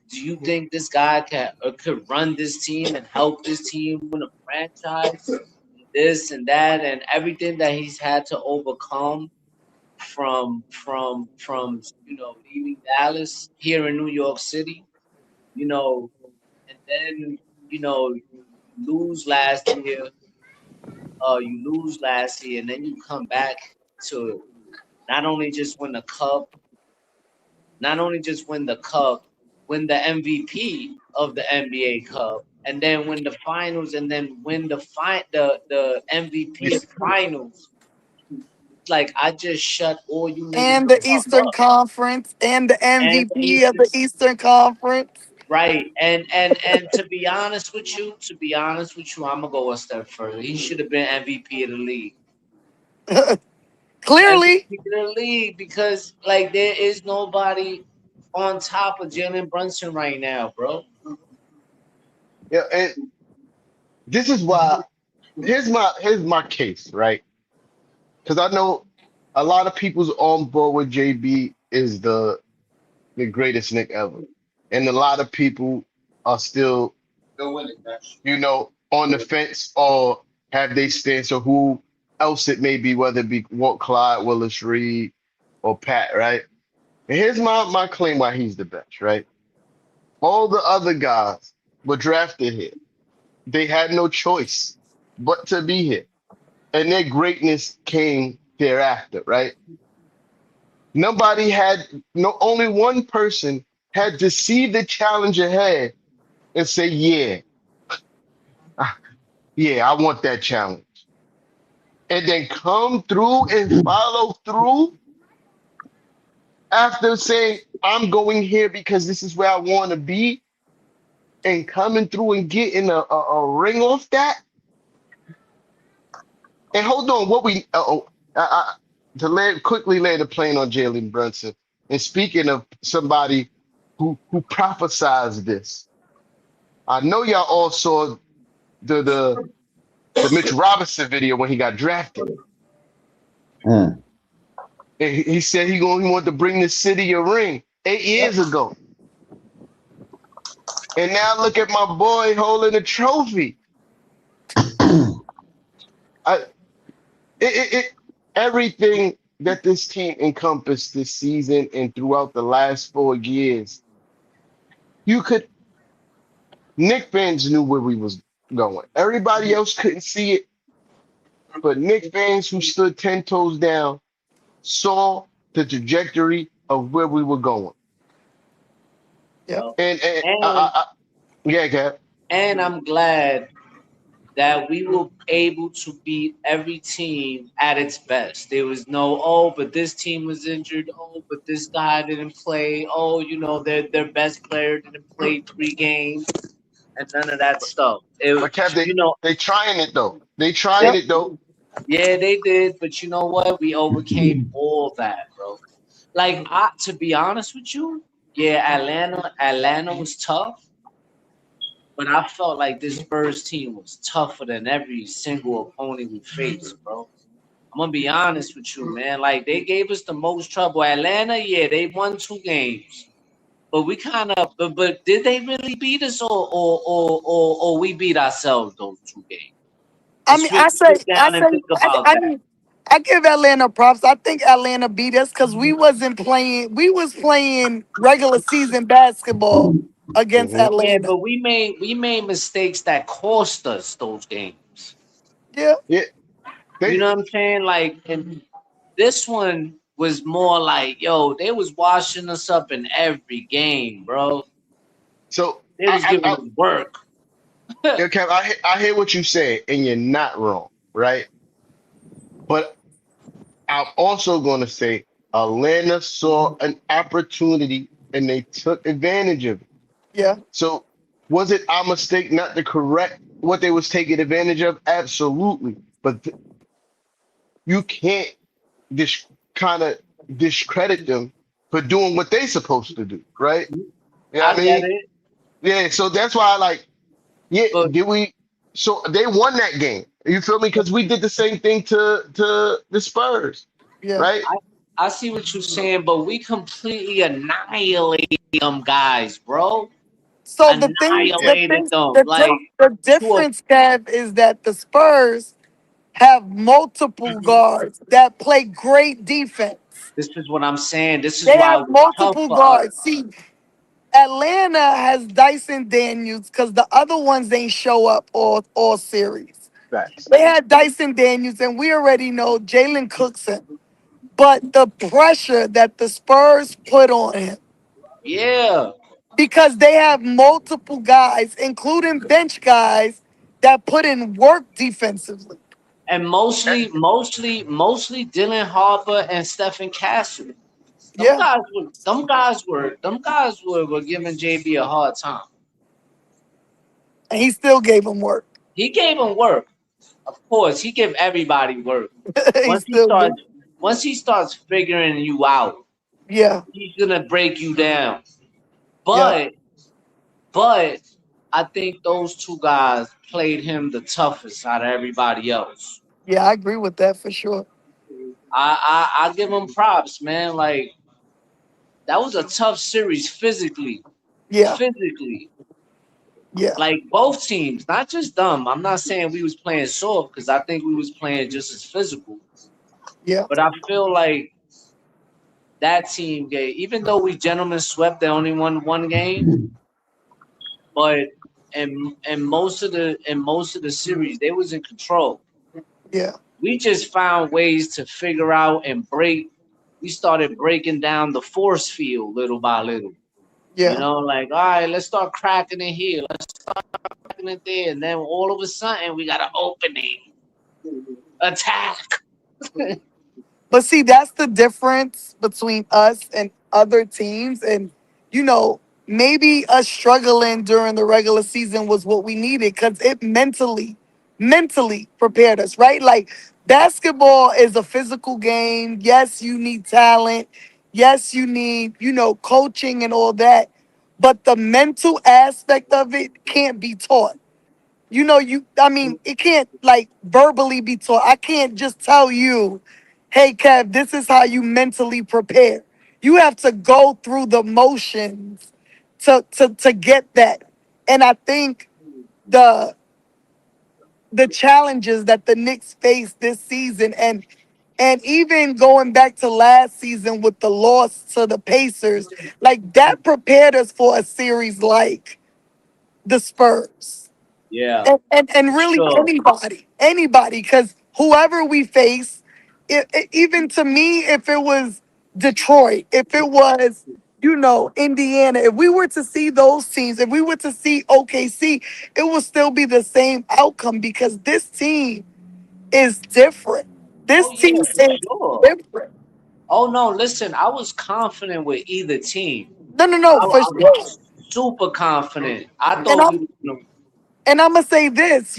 Do you think this guy could run this team and help this team win a franchise? This and that and everything that he's had to overcome from leaving Dallas here in New York City, you know, and then you lose last year, and then you come back to not only just win the cup, not only just win the cup, win the MVP of the NBA Cup, and then win the finals, and then win the You MVP s- of finals. Like I just shut all you niggas And the the fuck Eastern up. Conference and the And the MVP of Eastern the Eastern Conference. Right. And to be honest with you, I'm gonna go a step further. He should have been MVP of the league. Clearly, MVP of the league because like there is nobody on top of Jalen Brunson right now, bro. yeah, and this is why here's my case, right? Because I know a lot of people's on board with JB is the greatest Nick ever. And a lot of people are still, on the fence or have they stance or who else it may be, whether it be Walt Clyde, Willis Reed, or Pat, right? And here's my claim why he's the best, right? All the other guys were drafted here. they had no choice but to be here. And their greatness came thereafter, right? Nobody had, no, only one person had to see the challenge ahead and say, yeah, ah, yeah, I want that challenge. And then come through and follow through after saying, I'm going here because this is where I want to be, and coming through and getting a ring off that. And hold on, what we to quickly land a plane on Jalen Brunson. And speaking of somebody who prophesized this, I know y'all all saw the Mitch Robinson video when he got drafted. Mm. And he said he wanted to bring the city a ring 8 years ago. And now look at my boy holding a trophy. Everything that this team encompassed this season and throughout the last 4 years, Knicks fans knew where we was going. Everybody else couldn't see it, but Knicks fans who stood 10 toes down saw the trajectory of where we were going. Yeah. Yeah, Cap. And I'm glad that we were able to beat every team at its best. There was no, oh, but this team was injured. Oh, but this guy didn't play. Oh, you know, their best player didn't play 3 games, and none of that stuff. But Cap, You know, they trying it though. yeah, they did. But you know what? We overcame all that, bro. Like, to be honest with you, yeah, Atlanta was tough. But I felt like this Spurs team was tougher than every single opponent we faced, bro. I'm gonna be honest with you, man. Like, they gave us the most trouble. Atlanta, yeah, they won 2 games, but we kind of, but did they really beat us, or we beat ourselves those 2 games? I mean, Let's sit down and think about that. I give Atlanta props. I think Atlanta beat us because we wasn't playing. We was playing regular season basketball against Mhm. Yeah, Atlanta. but we made mistakes that cost us those games. Yeah, Yeah, You they know what I'm saying? Like, and this one was more like, yo, they was washing us up in every game, bro. so They was giving us work. yeah, Cap, I hear what you say, and you're not wrong, right? But I'm also gonna say Atlanta saw an opportunity and they took advantage of it. yeah, So was it our mistake not to correct what they was taking advantage of? Absolutely. But you can't kind of discredit them for doing what they supposed to do, right? Yeah, I I get mean, it, yeah. So that's why I like, yeah. but Did we? So they won that game. You feel me? Because we did the same thing to the Spurs, yeah. right? I see what you're saying, but we completely annihilated them guys, bro. So Yeah. Annihilated them. Like, the to a, difference, Kev, is that the Spurs have multiple guards that play great defense. this is what I'm saying. This is They why have it was tough multiple for us. guards. See, Atlanta has Dyson Daniels because the other ones ain't show up all series. Facts. They had Dyson Daniels, and we already know Jalen Cookson. But the pressure that the Spurs put on him, Yeah. because they have multiple guys, including bench guys, that put in work defensively. And mostly Dylan Harper and Stephen Castle. Yeah, Them guys were giving JB a hard time. and he still gave him work. He gave him work. Of course, he gave everybody work. He Once he still starts did. once he starts figuring you out, Yeah, he's gonna break you down. yeah, But I think those 2 guys played him the toughest out of everybody else. yeah. I agree with that for sure. I give him props, man. Like, that was a tough series physically. Yeah, Physically. yeah, Like, both teams, not just them. I'm not saying we was playing soft, because I think we was playing just as physical. yeah, But I feel like that team gave, even though we gentlemen swept, they only won 1 game. But and most of the series they was in control. Yeah. We just found ways to figure out and break. We started breaking down the force field little by little. You Yeah. know, like, all right, let's start cracking it here, let's cracking it there, and then all of a sudden we got an opening, attack. But see, that's the difference between us and other teams. And, you know, maybe us struggling during the regular season was what we needed because it mentally prepared us, right? Like basketball is a physical game. Yes, you need talent. Yes, you need, coaching and all that. But the mental aspect of it can't be taught. It can't like verbally be taught. I can't just tell you, hey, Kev, this is how you mentally prepare. You have to go through the motions to get that. And I think the the challenges that the Knicks faced this season and even going back to last season with the loss to the Pacers, like that prepared us for a series like the Spurs Yeah, and for really sure. anybody, because whoever we face, even to me, if it was Detroit, if it was, Indiana, if we were to see those teams, if we were to see OKC, it would still be the same outcome because this team is different. This Oh team yeah, is for sure. different. Oh no, listen, I was confident with either team. No, no, no, for I sure. was super confident. I And thought we I'm were gonna. and I'm gonna say this,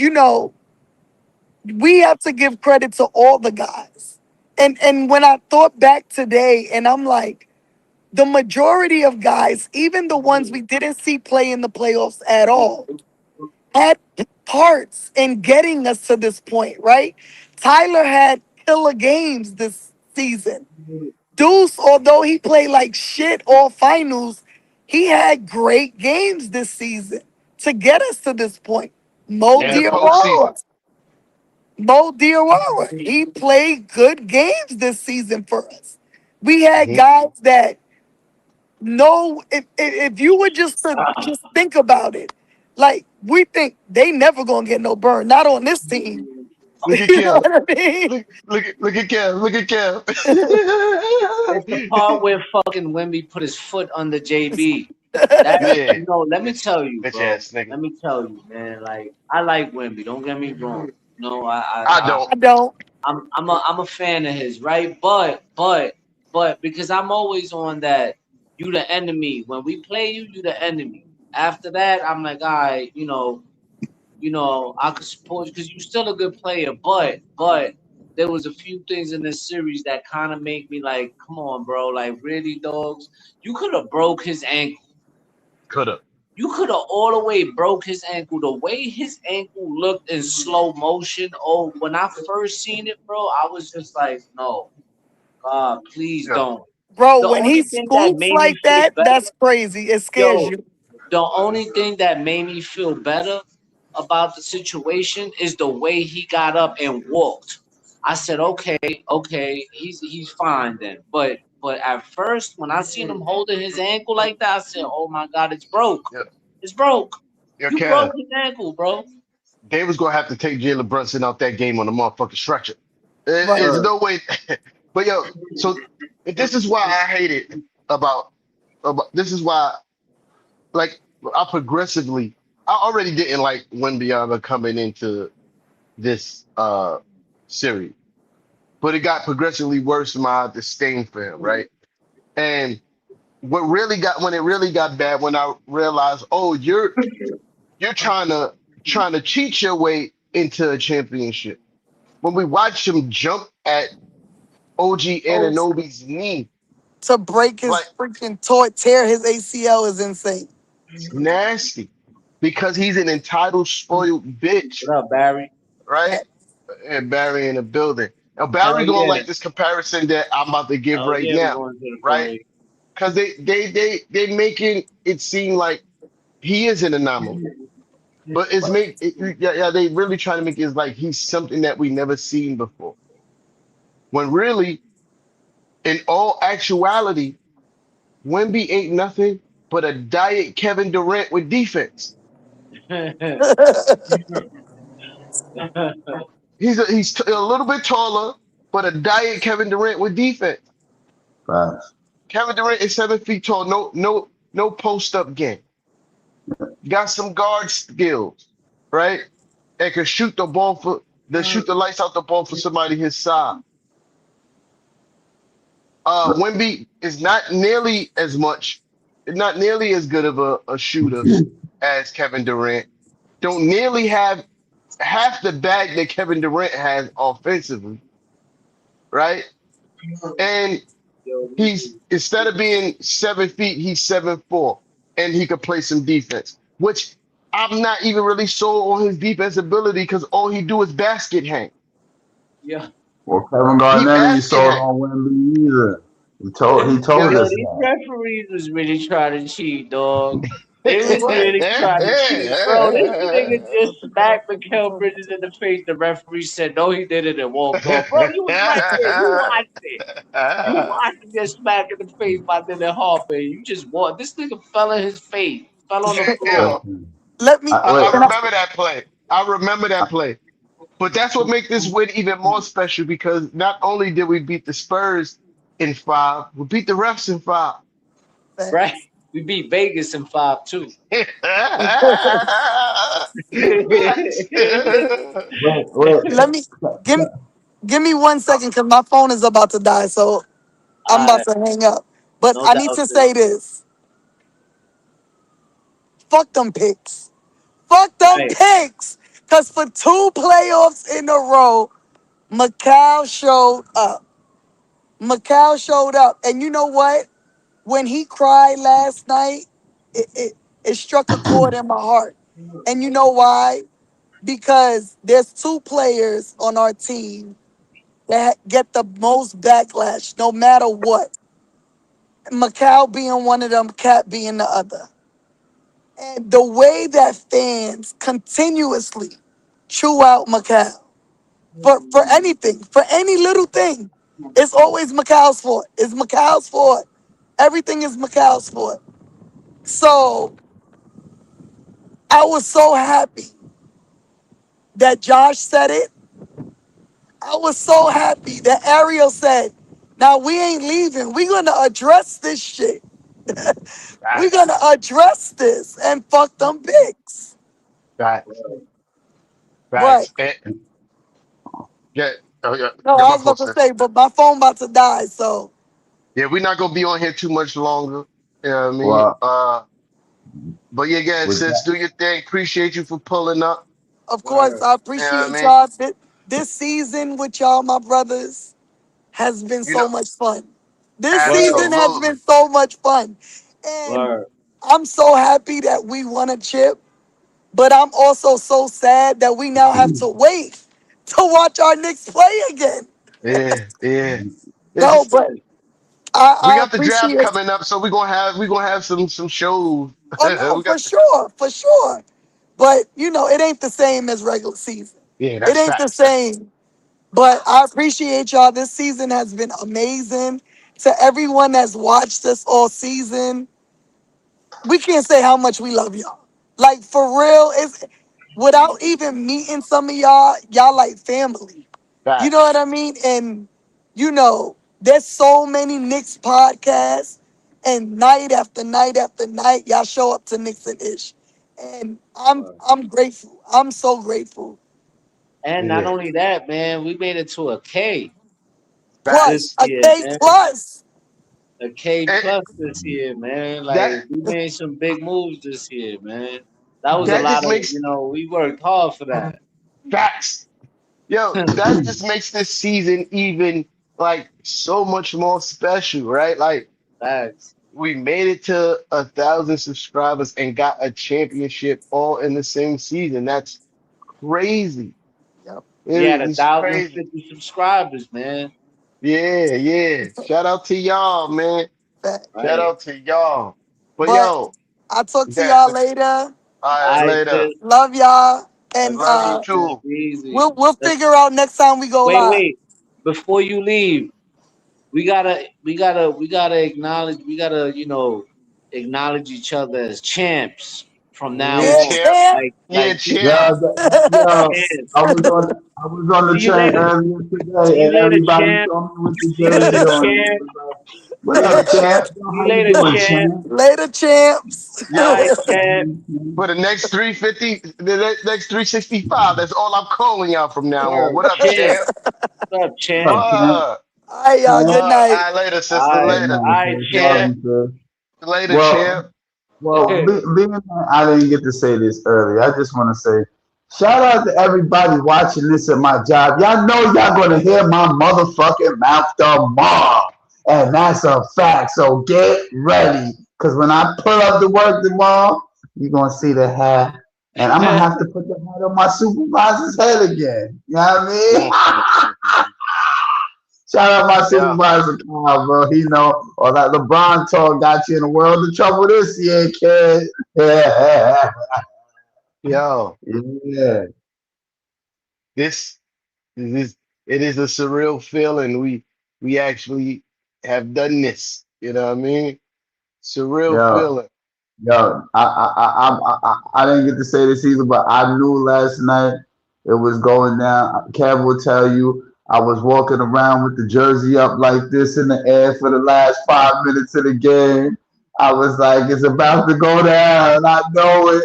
we have to give credit to all the guys. And when I thought back today, and I'm like, the majority of guys, even the ones we didn't see play in the playoffs at all, had parts in getting us to this point, right? Tyler had killer games this season. Deuce, although he played like shit all finals, he had great games this season to get us to this point. Mo In the Yeah, postseason. Diawara. Mo Diawara, he played good games this season for us. We had Hmm. guys that know if you were just to just think about it, like we think they never gonna get no burn, not on this team. Look at You know Kev. what I mean? Look at Kev. Look at Kev. it's the part where fucking Wemby put his foot under JB. That Yeah, let me tell you, bitch bro. ass nigga. Let me tell you, man. Like I like Wemby. Don't get me wrong. No, I don't. I don't. I'm a fan of his, right? But because I'm always on that, you the enemy. When we play you, you the enemy. After that, I'm like, all right, I could support you because you're still a good player. But there was a few things in this series that kind of make me like, come on, bro, like really, dogs. You could have broke his ankle. Coulda. You could have all the way broke his ankle. The way his ankle looked in slow motion. Oh, when I first seen it, bro, I was just like, no, God, please Yeah. don't. Bro, The when he only thing that scoops made me like feel that, better, that's crazy. It scares yo, you. the only thing that made me feel better about the situation is the way he got up and walked. I said, okay, he's fine then. But at first, when I seen him holding his ankle like that, I said, oh my God, it's broke. Yeah. It's broke. Yo, You broke Kev. his ankle, bro. They was gonna have to take Jalen Brunson out that game on the motherfucking stretcher. Right. There's no way. But yo, so this is why I hate it about this is why like I progressively I already didn't like Wembanyama coming into this series, but it got progressively worse in my disdain for him, right? And when it really got bad when I realized, oh, you're trying to cheat your way into a championship. When we watched him jump at OG Anunoby's knee, To break like his freaking toy, tear his ACL is insane. it's nasty because he's an entitled, spoiled bitch, What up, Barry? right? Yeah. And Barry in the building. Now Hell Barry gonna yeah. like this comparison that I'm about to give Hell right yeah, we're now, going to the right? parade. Because they making it seem like he is an anomaly. But yeah, they really trying to make it like he's something that we never seen before. When really, in all actuality, Wemby ain't nothing but a diet Kevin Durant with defense. He's a little bit taller, but a diet Kevin Durant with defense. Facts. Kevin Durant is 7 feet tall. No post up game. Got some guard skills, right? And can shoot the ball shoot the lights out the ball for somebody his size. Wemby is not nearly as good of a shooter as Kevin Durant. Don't nearly have half the bag that Kevin Durant has offensively, right? And he's instead of being 7 feet, he's 7'4", and he could play some defense, which I'm not even really sold on his defense ability because all he do is basket hang. Yeah. Well, Kevin He Garnett, he basket sold hang. on Wemby either. He told Yo, us these that. referees was really trying to cheat, dog. They was really trying to cheat, bro. This nigga just smacked Mikal Bridges in the face. The referee said no, he did it and walked off. Bro, you was right there. You watched it. You watched him get smacked in the face by Dylan Harper. You just walked. This nigga fell in his face. Fell on the floor. Listen, Let me. wait, I Can I, remember that play. I remember that play. But that's what makes this win even more special because not only did we beat the Spurs in 5, we beat the refs in 5. Right? We beat Vegas in 5 too. wait. let me give me 1 second because my phone is about to die. So I'm about Alright, to hang up. But no I need doubt. to say this. Fuck them picks. Fuck them Right. picks. Because for 2 playoffs in a row, Macau showed up. Macau showed up. And you know what? When he cried last night, it struck a chord in my heart. And you know why? Because there's 2 players on our team that get the most backlash no matter what. Macau being one of them, Cat being the other. And the way that fans continuously chew out Macau for anything, for any little thing, it's always Macau's fault. It's Macau's fault. Everything is Macau's fault. So I was so happy that Josh said it. I was so happy that Ariel said, now we ain't leaving. We're going to address this shit. We're going to address this and fuck them pigs. Facts. Right. Yeah. Oh, yeah. No, Yeah, I my was about fault, to sir. say, but my phone about to die. So, Yeah, we're not gonna be on here too much longer. You know what I mean? Well, But yeah, guys, with sis, that, do your thing. Appreciate you for pulling up. of course, Word. I You know what I appreciate mean? y'all. This season with y'all, my brothers, has been You know, so much fun. This Word. season has been absolutely. so much fun. And Word. I'm so happy that we won a chip. But I'm also so sad that we now have to wait to watch our Knicks play again. Yeah. No, It's but we I got the draft appreciate. coming up, so we're gonna have some shows. Oh no, we for got sure, for sure. But you know, it ain't the same as regular season. yeah, It that's ain't the facts. That's same. But I appreciate y'all. This season has been amazing. To everyone that's watched us all season, we can't say how much we love y'all. Like for real, it's without even meeting some of y'all like family. You know what facts. I mean? And you know, there's so many Knicks podcasts, and night after night after night, y'all show up to Knicks and Ish. And Word. I'm grateful. I'm so grateful. And not Yeah, only that, man, we made it to a K Plus, this facts. a year, K man. plus. A K And plus this year, man. that Like we made some big moves this year, man. That was a that lot just of, makes we worked hard for that. facts. Yo, that just makes this season even like so much more special, right? Like Facts. we made it to 1,000 subscribers and got a championship all in the same season. That's crazy. Yep. We had It's crazy. 1,050 subscribers, man. Yeah. Shout out to y'all, man. Fact. Shout Right. out to y'all. But But yo, I'll talk to yeah. y'all later. All right, I later. just Love y'all. And Love you agreed, man. too. Easy. we'll figure out next time we go Wait, live. wait. Before you leave, we gotta acknowledge, acknowledge each other as champs. from now Yeah, Yeah, on. champ. champ. Yeah, Like Yo, champ. yo, champ. I was on the See you train later. earlier See today, you and later, everybody champ. saw me with the See you jersey later, on. And champ. it was like, what Later, up, champ? champ. Yo, See you how you later, doing, champ. champ? Later, champs. All Yo, right, champ. for the next 350, next 365, that's all I'm calling y'all from now on. Word. What up, Champ. champ? What's up, What champ? up, champ? What? All right, y'all. Champ? Good What? night. All right, later, All sister. right. Good Later. All night, right, sis. Love champ. Champ. you, sis. Later, champ. Well, being that I didn't get to say this earlier, I just want to say, shout out to everybody watching this at my job. Y'all know y'all gonna hear my motherfucking mouth tomorrow, and that's a fact. So get ready, cause when I pull up to work tomorrow, you're gonna see the hat, and I'm gonna have to put the hat on my supervisor's head again. You know what I mean? Shout out my Yeah. supervisor, Kyle, bro. He know all that LeBron talk got you in a world of trouble this year, kid. Yeah. Yo, Yeah. this is it is a surreal feeling. We actually have done this. You know what I mean? Surreal Yo. feeling. Yo, I didn't get to say this either, but I knew last night it was going down. Kev will tell you I was walking around with the jersey up like this in the air for the last 5 minutes of the game. I was like, it's about to go down. I know it.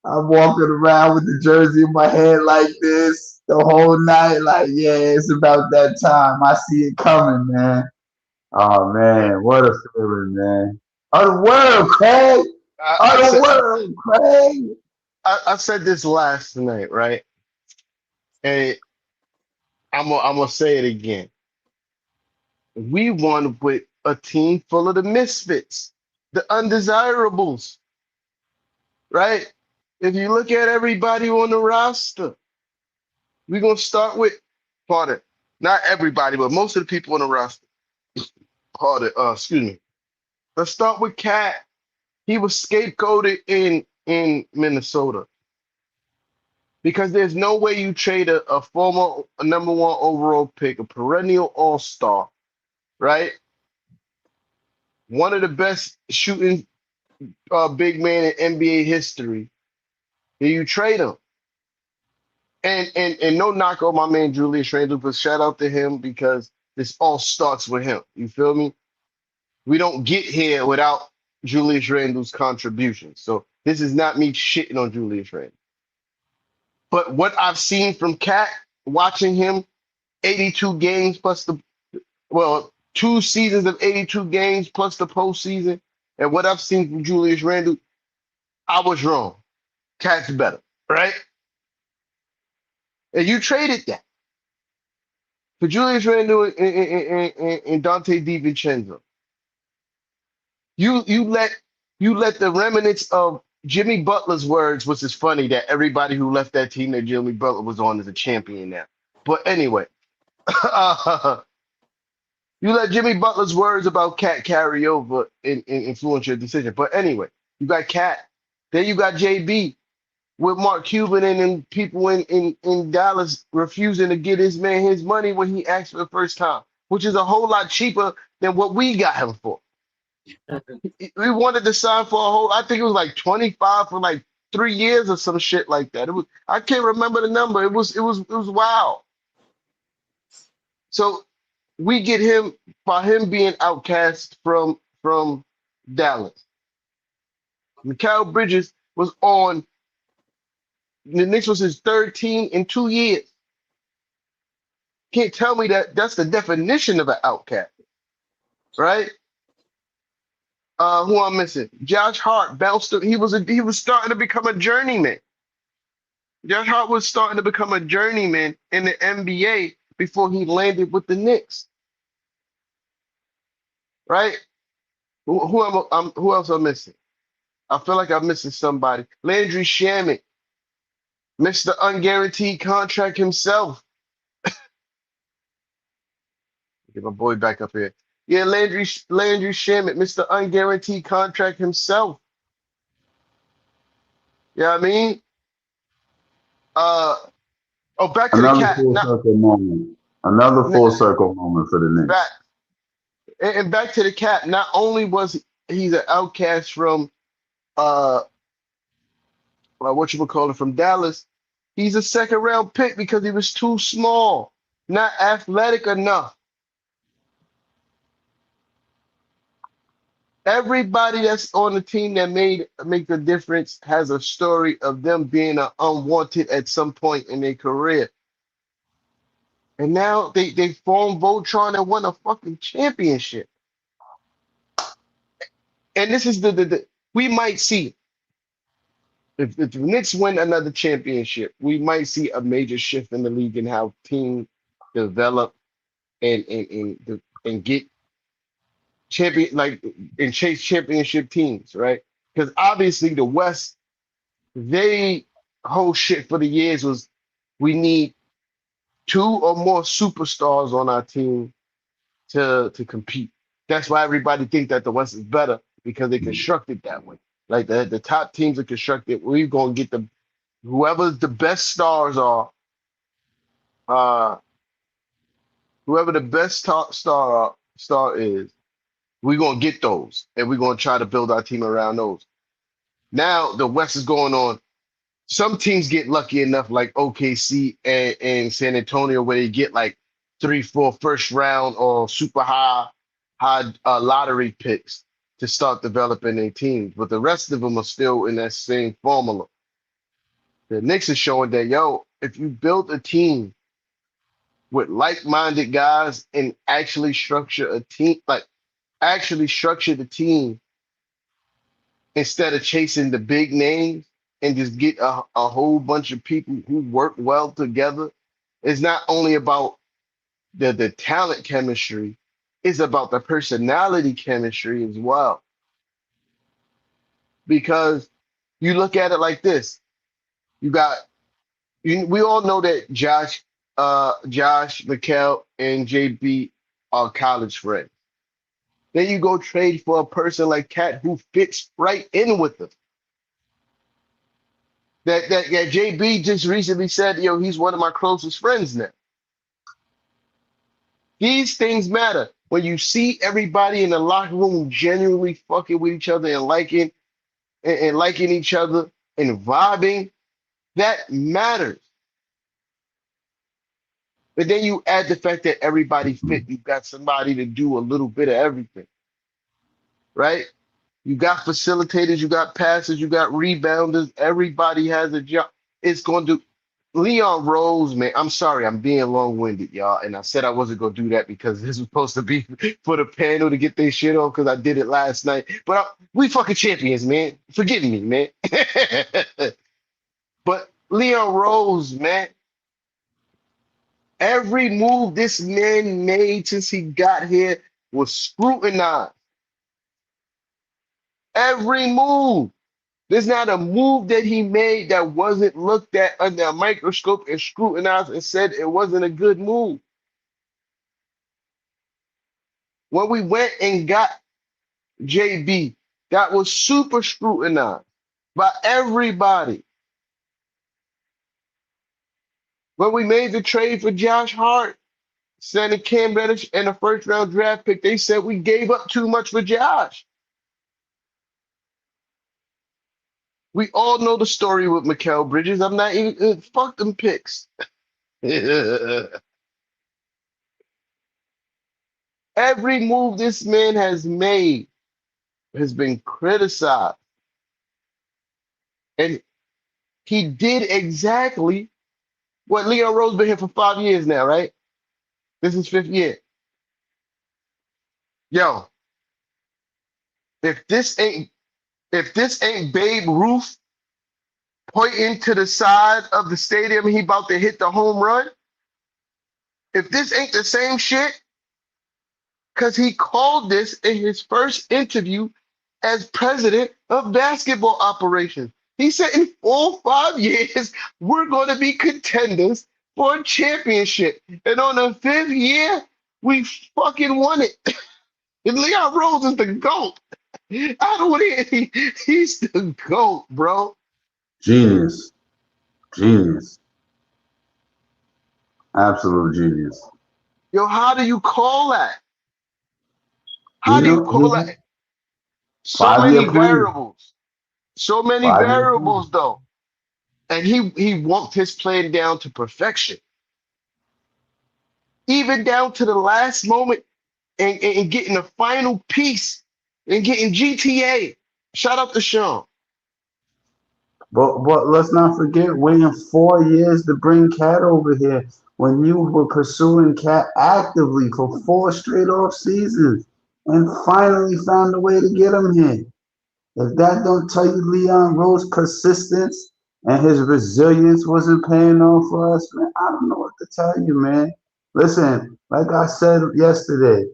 I'm walking around with the jersey in my hand like this the whole night. Like, yeah, it's about that time. I see it coming, man. Oh Yeah. man, what a feeling, man. Of the world, Craig. I, Of I the said world, Craig. I said this last night, right? And I'm gonna say it again. We won with a team full of the misfits, the undesirables, right? If you look at everybody on the roster, we're gonna start with pardon, not everybody, but most of the people on the roster. Pardon, excuse me. Let's start with Cat. He was scapegoated in Minnesota because there's no way you trade a former number one overall pick, a perennial all-star, right? One of the best shooting big man in NBA history. And you trade him. And no knock on my man Julius Randle, but shout out to him because this all starts with him. You feel me? We don't get here without Julius Randle's contribution. So this is not me shitting on Julius Randle. But what I've seen from Cat, watching him, 82 games plus well, 2 seasons of 82 games plus the postseason, and what I've seen from Julius Randle, I was wrong. Cat's better, right? And you traded that for Julius Randle and Dante DiVincenzo. You let the remnants of Jimmy Butler's words, which is funny that everybody who left that team that Jimmy Butler was on is a champion now. But anyway, you let Jimmy Butler's words about Cat carry over and influence your decision. But anyway, you got Cat. Then you got JB with Mark Cuban and people in Dallas refusing to get his man his money when he asked for the first time, which is a whole lot cheaper than what we got him for. We wanted to sign for a whole, I think it was like 25 for like 3 years or some shit like that. It was, I can't remember the number. It was wild. So we get him by him being outcast from Dallas. Mikal Bridges was on the Knicks was his third team in 2 years. Can't tell me that that's the definition of an outcast, right? Who I'm missing? Josh Hart bounced. He was starting to become a journeyman. Josh Hart was starting to become a journeyman in the NBA before he landed with the Knicks, right? Who else am I missing? I feel like I'm missing somebody. Landry Shamet, Mr. Unguaranteed Contract himself. Get my boy back up here. Yeah, Landry Shamet, Mr. Unguaranteed Contract himself. You know what I mean? Uh back to the Another cat. full Not circle moment. Another n- full circle moment for the back Knicks. and back to the cat. Not only was he's an outcast from uh what you would call it, from Dallas. He's a second round pick because he was too small, not athletic enough. Everybody that's on the team that make the difference has a story of them being unwanted at some point in their career. And now they formed Voltron and won a fucking championship. And this is the we might see if the Knicks win another championship, we might see a major shift in the league in how teams develop and get champion like and chase championship teams, right? Because obviously the West, they whole shit for the years was we need 2 or more superstars on our team to compete. That's why everybody think that the West is better because they constructed that way. Like the top teams are constructed. We're gonna get the whoever the best stars are, whoever the best top star is, we're gonna get those, and we're gonna try to build our team around those. Now the West is going on. Some teams get lucky enough, like OKC and San Antonio, where they get like 3, 4 first round or super high lottery picks to start developing their teams. But the rest of them are still in that same formula. The Knicks is showing that, yo, if you build a team with like-minded guys and actually structure a team, like actually structure the team instead of chasing the big names and just get a whole bunch of people who work well together. It's not only about the talent chemistry, it's about the personality chemistry as well. Because you look at it like this. We all know that Josh, Mikal, and JB are college friends. Then you go trade for a person like Cat who fits right in with them. That JB just recently said, yo, he's one of my closest friends now. These things matter. When you see everybody in the locker room genuinely fucking with each other and liking each other and vibing, that matters. But then you add the fact that everybody fit. You've got somebody to do a little bit of everything, right? You got facilitators, you got passers, you got rebounders. Everybody has a job. It's going to Leon Rose, man. I'm sorry, I'm being long-winded, y'all. And I said I wasn't going to do that because this was supposed to be for the panel to get their shit off because I did it last night. But we fucking champions, man. Forgive me, man. But Leon Rose, man. Every move this man made since he got here was scrutinized. Every move. There's not a move that he made that wasn't looked at under a microscope and scrutinized and said it wasn't a good move. When we went and got JB, that was super scrutinized by everybody. When we made the trade for Josh Hart, sending Cam Reddish and a first-round draft pick, they said we gave up too much for Josh. We all know the story with Mikal Bridges. I'm not even fuck them picks. Every move this man has made has been criticized. And he did exactly what Leon Rose been here for 5 years now, right? This is 5th year. Yo, if this ain't Babe Ruth pointing to the side of the stadium he about to hit the home run, if this ain't the same shit, because he called this in his first interview as president of basketball operations. He said in 4 or 5 years, we're going to be contenders for a championship. And on the 5th year, we fucking won it. And Leon Rose is the GOAT. I don't want to he's the GOAT, bro. Genius. Genius. Absolute genius. Yo, how do you call that? How do you call that? So many variables. So many variables, though. And he walked his plan down to perfection, even down to the last moment and getting the final piece and getting GTA. Shout out to Sean. But let's not forget waiting 4 years to bring Cat over here when you were pursuing Cat actively for 4 straight off seasons and finally found a way to get him here. If that don't tell you Leon Rose persistence and his resilience wasn't paying off for us, man, I don't know what to tell you, man. Listen, like I said yesterday,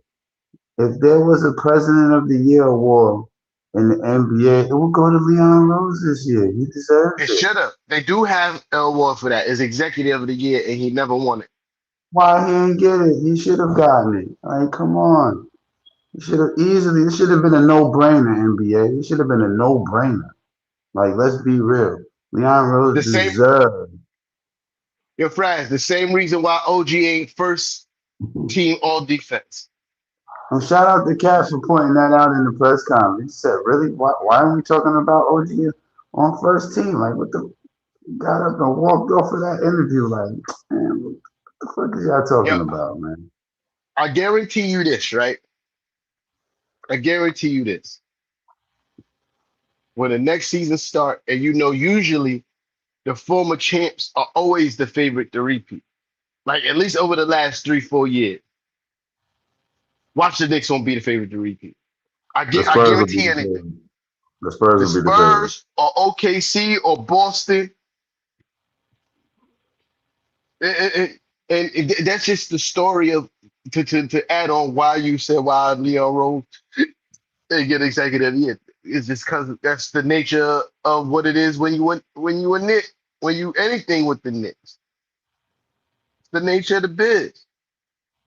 if there was a President of the Year award in the NBA, it would go to Leon Rose this year. He It deserves it. should have. They do have an award for that as Executive of the Year, and he never won it. Why he didn't get it? He should have gotten it. Like, come on. It should have easily. It should have been a no-brainer, NBA. It should have been a no-brainer. Like, let's be real. Leon Rose The same, deserved. your friends, the same reason why OG ain't first team all defense. And shout out to Cat for pointing that out in the press conference. He said, "Really? Why are we talking about OG on first team? Like, what the?" Got up and walked off of that interview. Like, man, what the fuck is y'all Yo, talking about, man? I guarantee you this, right? I guarantee you this. When the next season start, and usually the former champs are always the favorite to repeat. Like at least over the last 3-4 years. Watch the Knicks won't be the favorite to repeat. The I Spurs will be guarantee the anything. favorite. The Spurs The will be the favorite. Spurs or OKC or Boston, and that's just the story of to add on why you said why Leon Rose didn't get executive of the year. It's just because that's the nature of what it is when you a Knick, when you anything with the Knicks. It's the nature of the biz.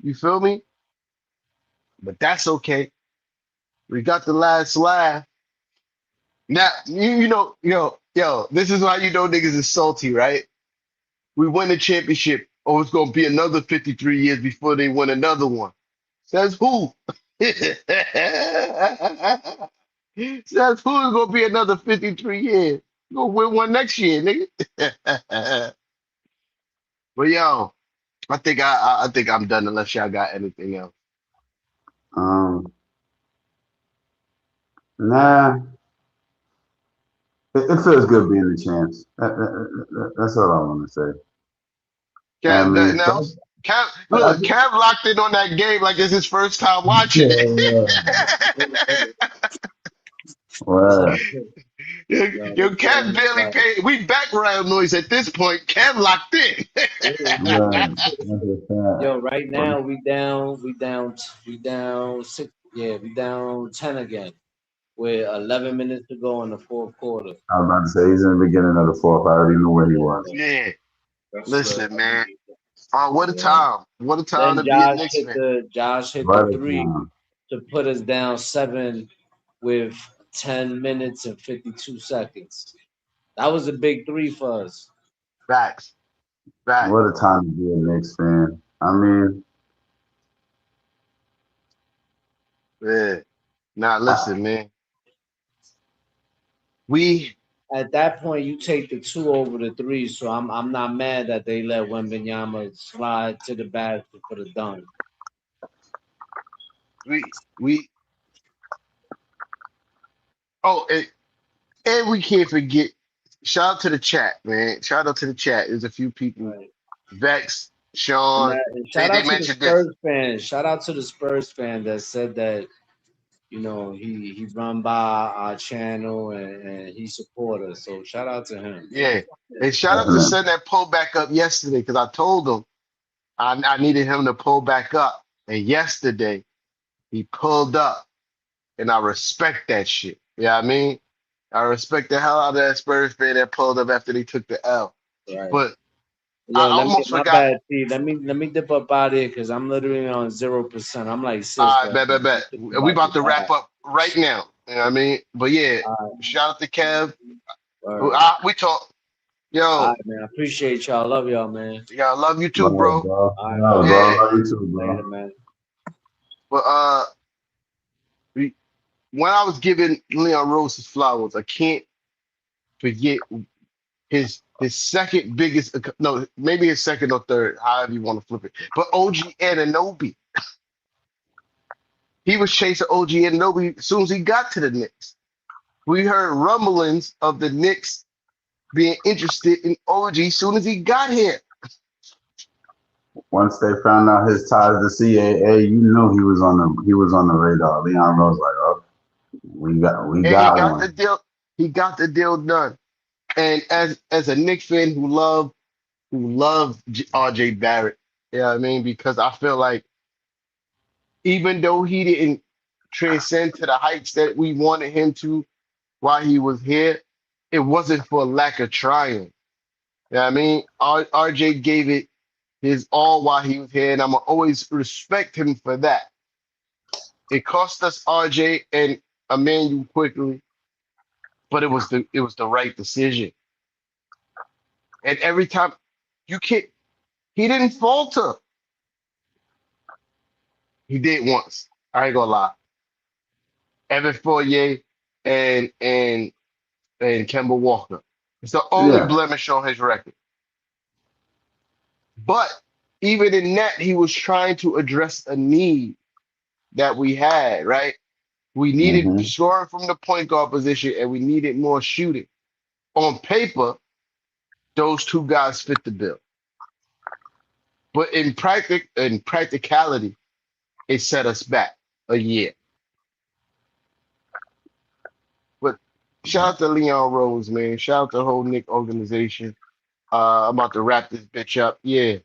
You feel me? But that's okay. We got the last laugh. Now this is why niggas is salty, right? We win the championship. Oh, it's gonna be another 53 years before they win another one. Says who? Says who's gonna be another 53 years? You gonna win one next year, nigga. But yo, I think I'm done unless y'all got anything else. Nah, it feels good being the champs. That's all I want to say. I Kev, mean, nothing else? Kev, I look, Kev locked in on that game like it's his first time watching it. well, Yo, Kev barely paid. We background noise at this point. Kev locked in. well, that's a fact. Yo, right now we down six. Yeah, we down 10 again with 11 minutes to go in the fourth quarter. I was about to say he's in the beginning of the fourth. I already knew where he was. Yeah, That's listen, good. man. Oh, what a time! What a time Then to be a Knicks fan. Josh hit Right the at three time. to put us down 7 with 10 minutes and 52 seconds. That was a big three for us. Facts, facts. What a time to be a Knicks fan. I mean, Yeah. Now listen, man. We At that point, you take the 2 over the 3, so I'm not mad that they let Wembanyama slide to the basket for the dunk. we. Oh, and we can't forget. Shout out to the chat, man. Shout out to the chat. There's a few people. Right. Vex, And Sean. shout They out to the mentioned this. Spurs fan. Shout out to the Spurs fan that said that he run by our channel and he support us. So shout out to him. Yeah. And shout out to definitely. send that pull back up yesterday because I told him I needed him to pull back up. And yesterday he pulled up. And I respect that shit. You know what I mean? I respect the hell out of that Spurs fan that pulled up after they took the L. Right. But Yo, I almost my forgot. bad, T. Let me dip up out here because I'm literally on 0%. I'm like 6. All right, Right now. bet. We about to wrap up right now. You know what I mean? But yeah, shout out to Kev. We talk. Yo, all right, man. I appreciate y'all. Love y'all, man. yeah, I love you too, bro. Bro. All right, No, man. bro. Yeah. Love you too, bro. Later, man. But when I was giving Leon Rose his flowers, I can't forget his second biggest, no, maybe his second or third, however you want to flip it. But OG Anunoby, he was chasing OG Anunoby as soon as he got to the Knicks. We heard rumblings of the Knicks being interested in OG as soon as he got here. Once they found out his ties to CAA, you knew he was on the radar. Leon Rose like, oh, we And he got got the one. deal. He got the deal done. And as a Knicks fan who loved RJ Barrett, you know what I mean? Because I feel like even though he didn't transcend to the heights that we wanted him to while he was here, it wasn't for lack of trying. You know what I mean? RJ gave it his all while he was here, and I'm gonna always respect him for that. It cost us RJ and Emmanuel quickly, but it was the right decision. And every time you can't, he didn't falter. He did once. I ain't gonna lie. Evan Fournier and and and Kemba Walker. It's the only Yeah. blemish on his record. But even in that, he was trying to address a need that we had, right? We needed Mm-hmm. scoring from the point guard position and we needed more shooting. On paper, those two guys fit the bill. But in practicality, it set us back a year. But shout out to Leon Rose, man. Shout out to the whole Nick organization. I'm about to wrap this bitch up. Yeah,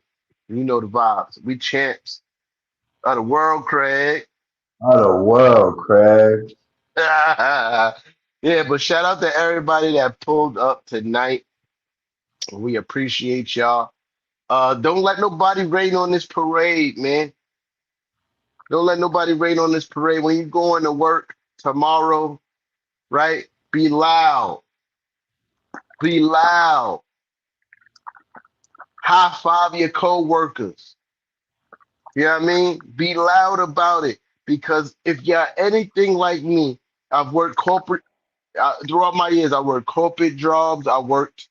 you know the vibes. We champs of the world, Craig. Oh, the world, Craig. Yeah, but shout out to everybody that pulled up tonight. We appreciate y'all. Don't let nobody rain on this parade, man. Don't let nobody rain on this parade. When you going to work tomorrow, right? Be loud. Be loud. High five your co-workers. You know what I mean? Be loud about it. Because if you're anything like me, I've worked corporate throughout my years. I worked corporate jobs. I worked,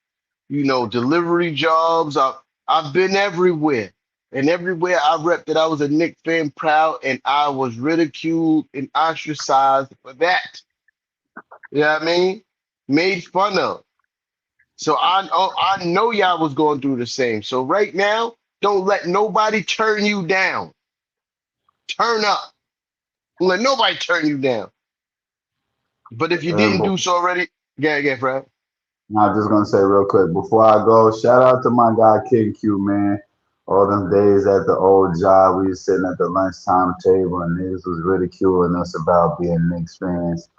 delivery jobs. I've been everywhere. And everywhere I repped that I was a Knicks fan proud, and I was ridiculed and ostracized for that. You know what I mean? Made fun of. So I know y'all was going through the same. So right now, don't let nobody turn you down. Turn up. Don't let nobody turn you down. But if you didn't do so already, yeah, Fred. I'm just gonna say real quick before I go, shout out to my guy King Q, man. All them days at the old job, we was sitting at the lunchtime table and niggas was ridiculing us about being Knicks fans.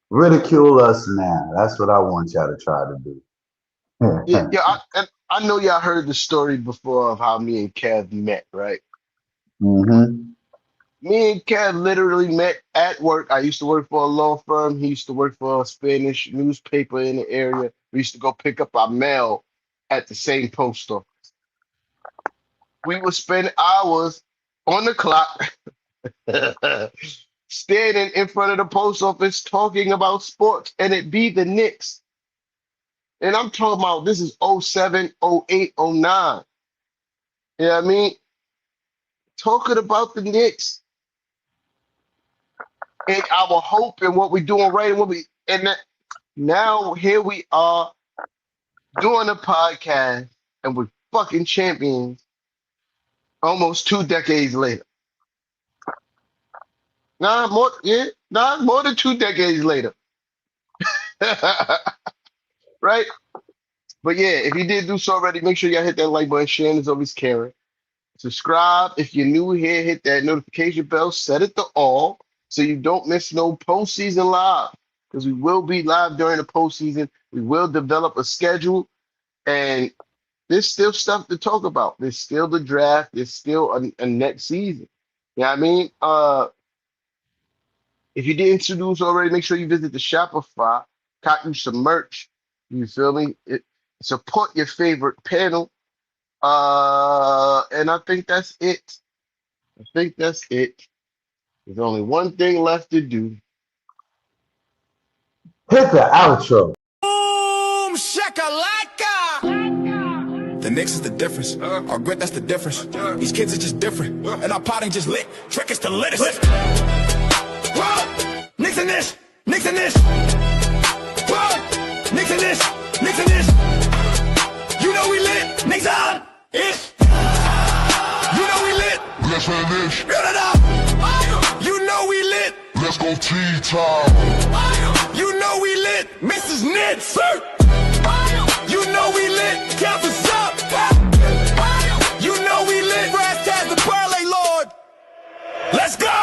Ridicule us now. That's what I want y'all to try to do. Yeah. I know y'all heard the story before of how me and Kev met, right? Mm-hmm. Me and Kev literally met at work. I used to work for a law firm. He used to work for a Spanish newspaper in the area. We used to go pick up our mail at the same post office. We would spend hours on the clock standing in front of the post office talking about sports, and it be the Knicks. And I'm talking about this is 07, 08, 09. You know what I mean? Talking about the Knicks and our hope and what we're doing right now here we are doing a podcast and we're fucking champions almost 2 decades later. More than 2 decades later. Right? But yeah, if you did do so already, make sure y'all hit that like button. Sharing is always caring. Subscribe. If you're new here, hit that notification bell. Set it to all so you don't miss no postseason live. Because we will be live during the postseason. We will develop a schedule. And there's still stuff to talk about. There's still the draft. There's still a next season. You know what I mean? If you didn't do so already, make sure you visit the Shopify. Cop you some merch. You feel me? Support your favorite panel. And I think that's it. There's only one thing left to do. Hit the outro. Boom shakalaka. Knicks is the difference. Our grit, that's the difference. These kids are just different. And our pot ain't just lit. Trick is to lit us. Knicks in this. Knicks in this. Knicks in this. Knicks in this. You know we lit. Knicks on. Ish. You know we lit. Let's finish. Build it up. You know we lit. Let's go tea time. You know we lit. Mrs. Nitz. You know we lit. Count us up. You know we lit. Brass Taz the Parlay Lord. Let's go.